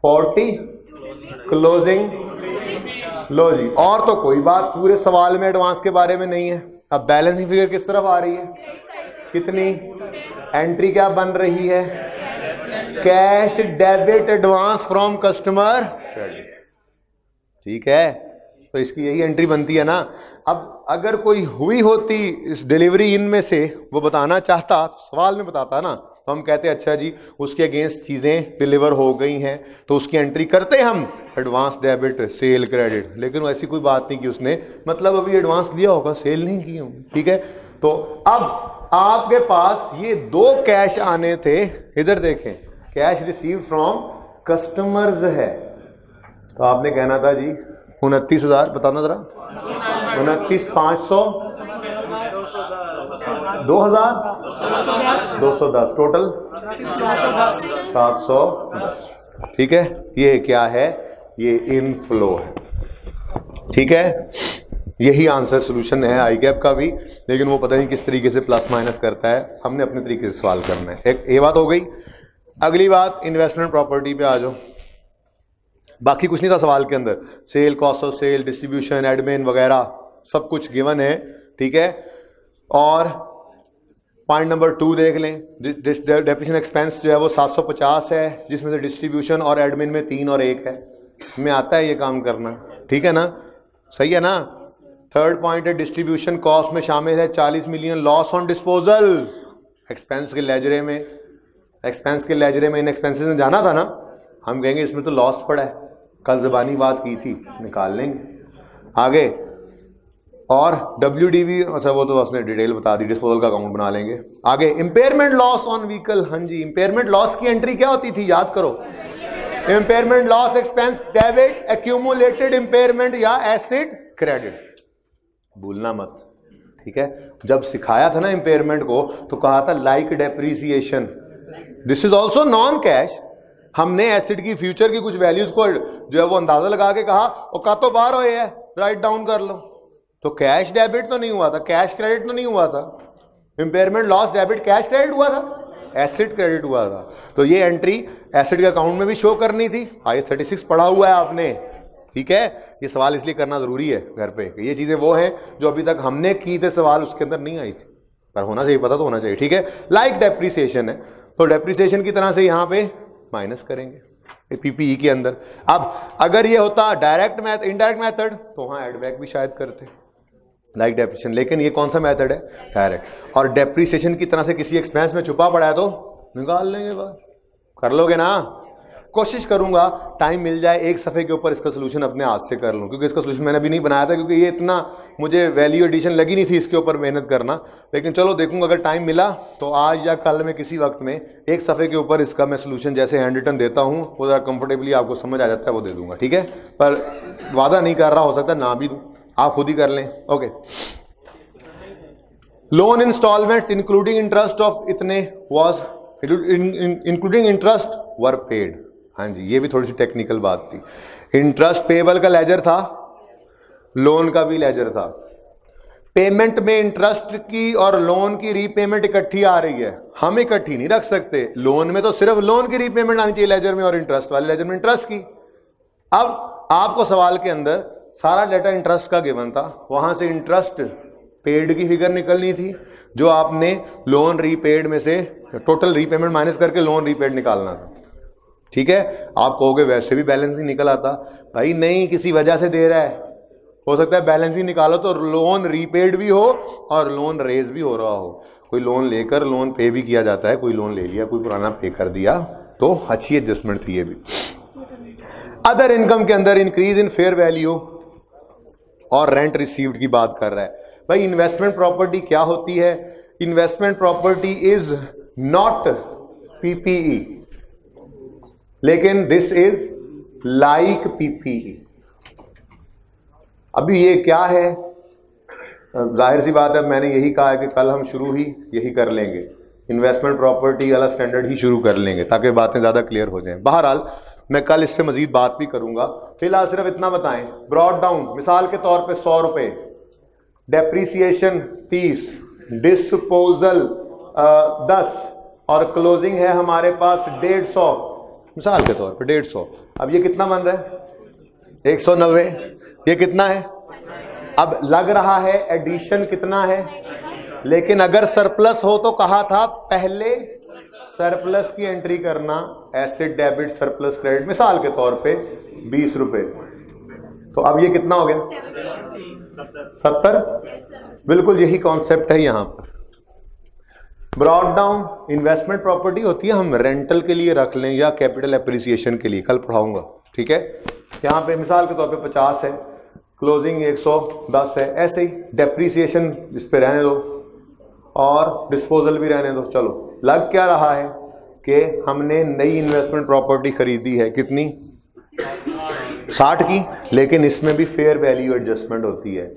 40, क्लोजिंग, लो जी। और तो कोई बात पूरे सवाल में एडवांस के बारे में नहीं है। अब बैलेंसिंग फिगर किस तरफ आ रही है, कितनी एंट्री क्या बन रही है? Cash debit advance from customer credit, ठीक है। तो इसकी यही एंट्री बनती है ना। अब अगर कोई हुई होती इस डिलीवरी इन में से, वो बताना चाहता तो सवाल में बताता ना, तो हम कहते अच्छा जी उसके अगेंस्ट चीजें डिलीवर हो गई हैं, तो उसकी एंट्री करते हम एडवांस डेबिट सेल क्रेडिट। लेकिन ऐसी कोई बात नहीं कि उसने मतलब अभी एडवांस दिया होगा, सेल नहीं की होगी, ठीक है। तो अब आपके पास ये दो कैश आने थे, इधर देखें, कैश रिसीव फ्रॉम कस्टमर्स है, तो आपने कहना था जी 29,000, बताना जरा, 29,500, 2,210, टोटल 710, ठीक है। ये क्या है? ये इनफ्लो है, ठीक है। यही आंसर सोल्यूशन है आई गैप का भी, लेकिन वो पता नहीं किस तरीके से प्लस माइनस करता है, हमने अपने तरीके से सवाल करना है। एक ये बात हो गई। अगली बात इन्वेस्टमेंट प्रॉपर्टी पे आ जाओ। बाकी कुछ नहीं था सवाल के अंदर, sale, cost of sale, distribution, admin वगैरह सब कुछ गिवन है, ठीक है। और पॉइंट नंबर 2 देख लें, डेप्रिसिएशन एक्सपेंस जो है वो 750 है, जिसमें से डिस्ट्रीब्यूशन और एडमिन में 3 और 1 है। हमें आता है ये काम करना, ठीक है ना, सही है ना। थर्ड पॉइंट है डिस्ट्रीब्यूशन कॉस्ट में शामिल है 40 million loss on disposal. Expense के लेजरे में, एक्सपेंस के लेजरे में इन एक्सपेंसेस में जाना था ना, हम कहेंगे इसमें तो लॉस पड़ा है, कल ज़बानी बात की थी, निकाल लेंगे आगे। और WDV, अच्छा वो तो उसने डिटेल बता दी, डिस्पोजल का अकाउंट बना लेंगे आगे। इंपेयरमेंट लॉस ऑन व्हीकल, हाँ जी, इंपेयरमेंट लॉस की एंट्री क्या होती थी, याद करो, impairment loss expense debit, accumulated impairment या एसिड क्रेडिट, भूलना मत, ठीक है। जब सिखाया था ना इंपेयरमेंट को, तो कहा था like depreciation, this is also non cash. हमने एसिड की फ्यूचर की कुछ वैल्यूज को जो है वो अंदाजा लगा के कहा, और का तो बाहर हुए है, राइट डाउन कर लो। तो कैश डेबिट तो नहीं हुआ था, कैश क्रेडिट तो नहीं हुआ था, impairment loss debit cash credit हुआ था, एसिड क्रेडिट हुआ था। तो ये एंट्री एसिड के अकाउंट में भी शो करनी थी। I36 पढ़ा हुआ है आपने, ठीक है। ये सवाल इसलिए करना जरूरी है घर पे, ये चीजें वो हैं जो अभी तक हमने की थे सवाल उसके अंदर नहीं आई थी, पर होना चाहिए, पता तो होना चाहिए, ठीक है। लाइक डेप्रीसिएशन है, तो डेप्रीसिएशन की तरह से यहां पे माइनस करेंगे PPE के अंदर। अब अगर ये होता डायरेक्ट मैथड, इनडायरेक्ट मेथड, तो वहां एडबैक भी शायद करते लाइक डेप्रीसिएशन, लेकिन ये कौन सा मेथड है, डायरेक्ट। और डेप्रीसिएशन की तरह से किसी एक्सपेंस में छुपा पड़ा है तो निकाल लेंगे बाहर, कर लोगे ना। कोशिश करूंगा टाइम मिल जाए एक सफ़े के ऊपर इसका सोल्यूशन अपने हाथ से कर लूं, क्योंकि इसका सोल्यूशन मैंने अभी नहीं बनाया था, क्योंकि ये इतना मुझे वैल्यू एडिशन लगी नहीं थी इसके ऊपर मेहनत करना, लेकिन चलो देखूंगा अगर टाइम मिला तो आज या कल में किसी वक्त में एक सफ़े के ऊपर इसका मैं सोल्यूशन जैसे हैंड रिटन देता हूँ वो ज़रा कंफर्टेबली आपको समझ आ जाता है वो दे दूंगा, ठीक है। पर वादा नहीं कर रहा, हो सकता है ना भी दूँ, आप खुद ही कर लें। Okay, loan instalments including interest of इतने was including interest were paid. हाँ जी, ये भी थोड़ी सी टेक्निकल बात थी। इंटरेस्ट पेबल का लेजर था, लोन का भी लेजर था। पेमेंट में इंटरेस्ट की और लोन की रीपेमेंट इकट्ठी आ रही है, हम इकट्ठी नहीं रख सकते। लोन में तो सिर्फ लोन की रीपेमेंट आनी चाहिए लेजर में, और इंटरेस्ट वाले लेजर में इंटरेस्ट की। अब आपको सवाल के अंदर सारा डाटा इंटरेस्ट का गिवन था, वहां से इंटरेस्ट पेड की फिगर निकलनी थी, जो आपने लोन रीपेड में से टोटल रीपेमेंट माइनस करके लोन रीपेड निकालना था, ठीक है। आप कहोगे वैसे भी बैलेंस ही निकल आता, भाई नहीं, किसी वजह से दे रहा है, हो सकता है बैलेंस ही निकालो तो लोन रीपेड भी हो और लोन रेज भी हो रहा हो। कोई लोन लेकर लोन पे भी किया जाता है, कोई लोन ले लिया, कोई पुराना पे कर दिया, तो अच्छी एडजस्टमेंट थी ये भी। अदर इनकम के अंदर इंक्रीज इन फेयर वैल्यू और रेंट रिसीव्ड की बात कर रहा है। भाई इन्वेस्टमेंट प्रॉपर्टी क्या होती है? Investment property is not PPE, लेकिन दिस इज लाइक पीपीई। अभी ये क्या है? जाहिर सी बात है, मैंने यही कहा है कि कल हम शुरू ही यही कर लेंगे, इन्वेस्टमेंट प्रॉपर्टी वाला स्टैंडर्ड ही शुरू कर लेंगे ताकि बातें ज़्यादा क्लियर हो जाएं। बहरहाल मैं कल इससे मजीद बात भी करूंगा, फिलहाल सिर्फ इतना बताएं। ब्रॉड डाउन, मिसाल के तौर पे 100 रुपये, डेप्रीसिएशन 30, डिस्पोजल 10 और क्लोजिंग है हमारे पास 150, मिसाल के तौर पे 150। अब ये कितना बन रहा है? 190। ये कितना है? अब लग रहा है एडिशन कितना है, लेकिन अगर सरप्लस हो तो कहा था पहले सरप्लस की एंट्री करना, एसेट डेबिट सरप्लस क्रेडिट, मिसाल के तौर पे 20 रुपए। तो अब ये कितना हो गया? 70। बिल्कुल यही कॉन्सेप्ट है यहां पर। ब्रॉड डाउन इन्वेस्टमेंट प्रॉपर्टी होती है, हम रेंटल के लिए रख लें या कैपिटल एप्रिसिएशन के लिए, कल पढ़ाऊंगा, ठीक है। यहां पे मिसाल के तौर पे 50 है, क्लोजिंग 110 है, ऐसे ही डेप्रीसिएशन इस पे रहने दो और डिस्पोजल भी रहने दो। चलो, लग क्या रहा है कि हमने नई इन्वेस्टमेंट प्रॉपर्टी खरीदी है, कितनी? 60 की, लेकिन इसमें भी फेयर वैल्यू एडजस्टमेंट होती है।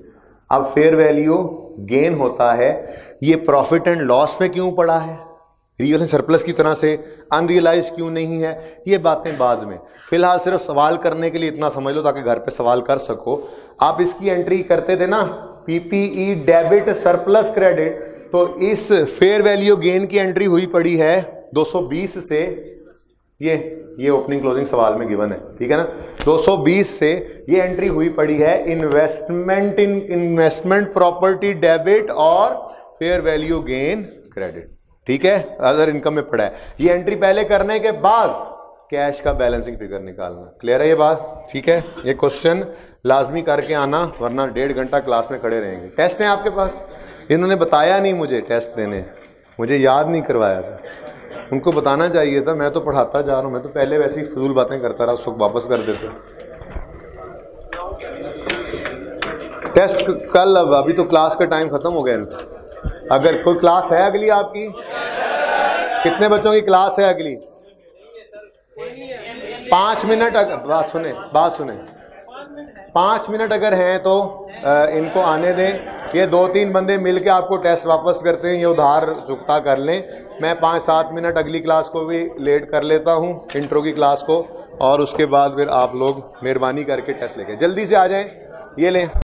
अब फेयर वैल्यू गेन होता है, ये प्रॉफिट एंड लॉस में क्यों पड़ा है, रियल एंड सरप्लस की तरह से अनरियलाइज क्यों नहीं है, ये बातें बाद में। फिलहाल सिर्फ सवाल करने के लिए इतना समझ लो ताकि घर पे सवाल कर सको। आप इसकी एंट्री करते थे ना, पीपीई डेबिट सरप्लस क्रेडिट, तो इस फेयर वैल्यू गेन की एंट्री हुई पड़ी है 220 से, ये ओपनिंग क्लोजिंग सवाल में गिवन है, ठीक है ना। 220 से ये एंट्री हुई पड़ी है इन्वेस्टमेंट प्रॉपर्टी डेबिट और फेयर वैल्यू गेन क्रेडिट, ठीक है, अदर इनकम में पड़ा है। ये एंट्री पहले करने के बाद कैश का बैलेंसिंग फिगर निकालना। क्लियर है ये बात? ठीक है, ये क्वेश्चन लाजमी करके आना, वरना 1.5 घंटा क्लास में खड़े रहेंगे। टेस्ट है आपके पास? इन्होंने बताया नहीं मुझे टेस्ट देने, मुझे याद नहीं करवाया था, उनको बताना चाहिए था। मैं तो पढ़ाता जा रहा हूं, मैं तो पहले वैसी फजूल बातें करता रहा, उसको वापस कर देते। टेस्ट कल, अब अभी तो क्लास का टाइम खत्म हो गया। अगर कोई क्लास है अगली आपकी, कितने बच्चों की क्लास है अगली? 5 मिनट, बात सुने 5 मिनट अगर हैं तो इनको आने दें। ये 2-3 बंदे मिलके आपको टेस्ट वापस करते हैं, ये उधार चुकता कर लें। मैं 5-7 मिनट अगली क्लास को भी लेट कर लेता हूँ, इंट्रो की क्लास को, और उसके बाद फिर आप लोग मेहरबानी करके टेस्ट लेके जल्दी से आ जाएं। ये लें।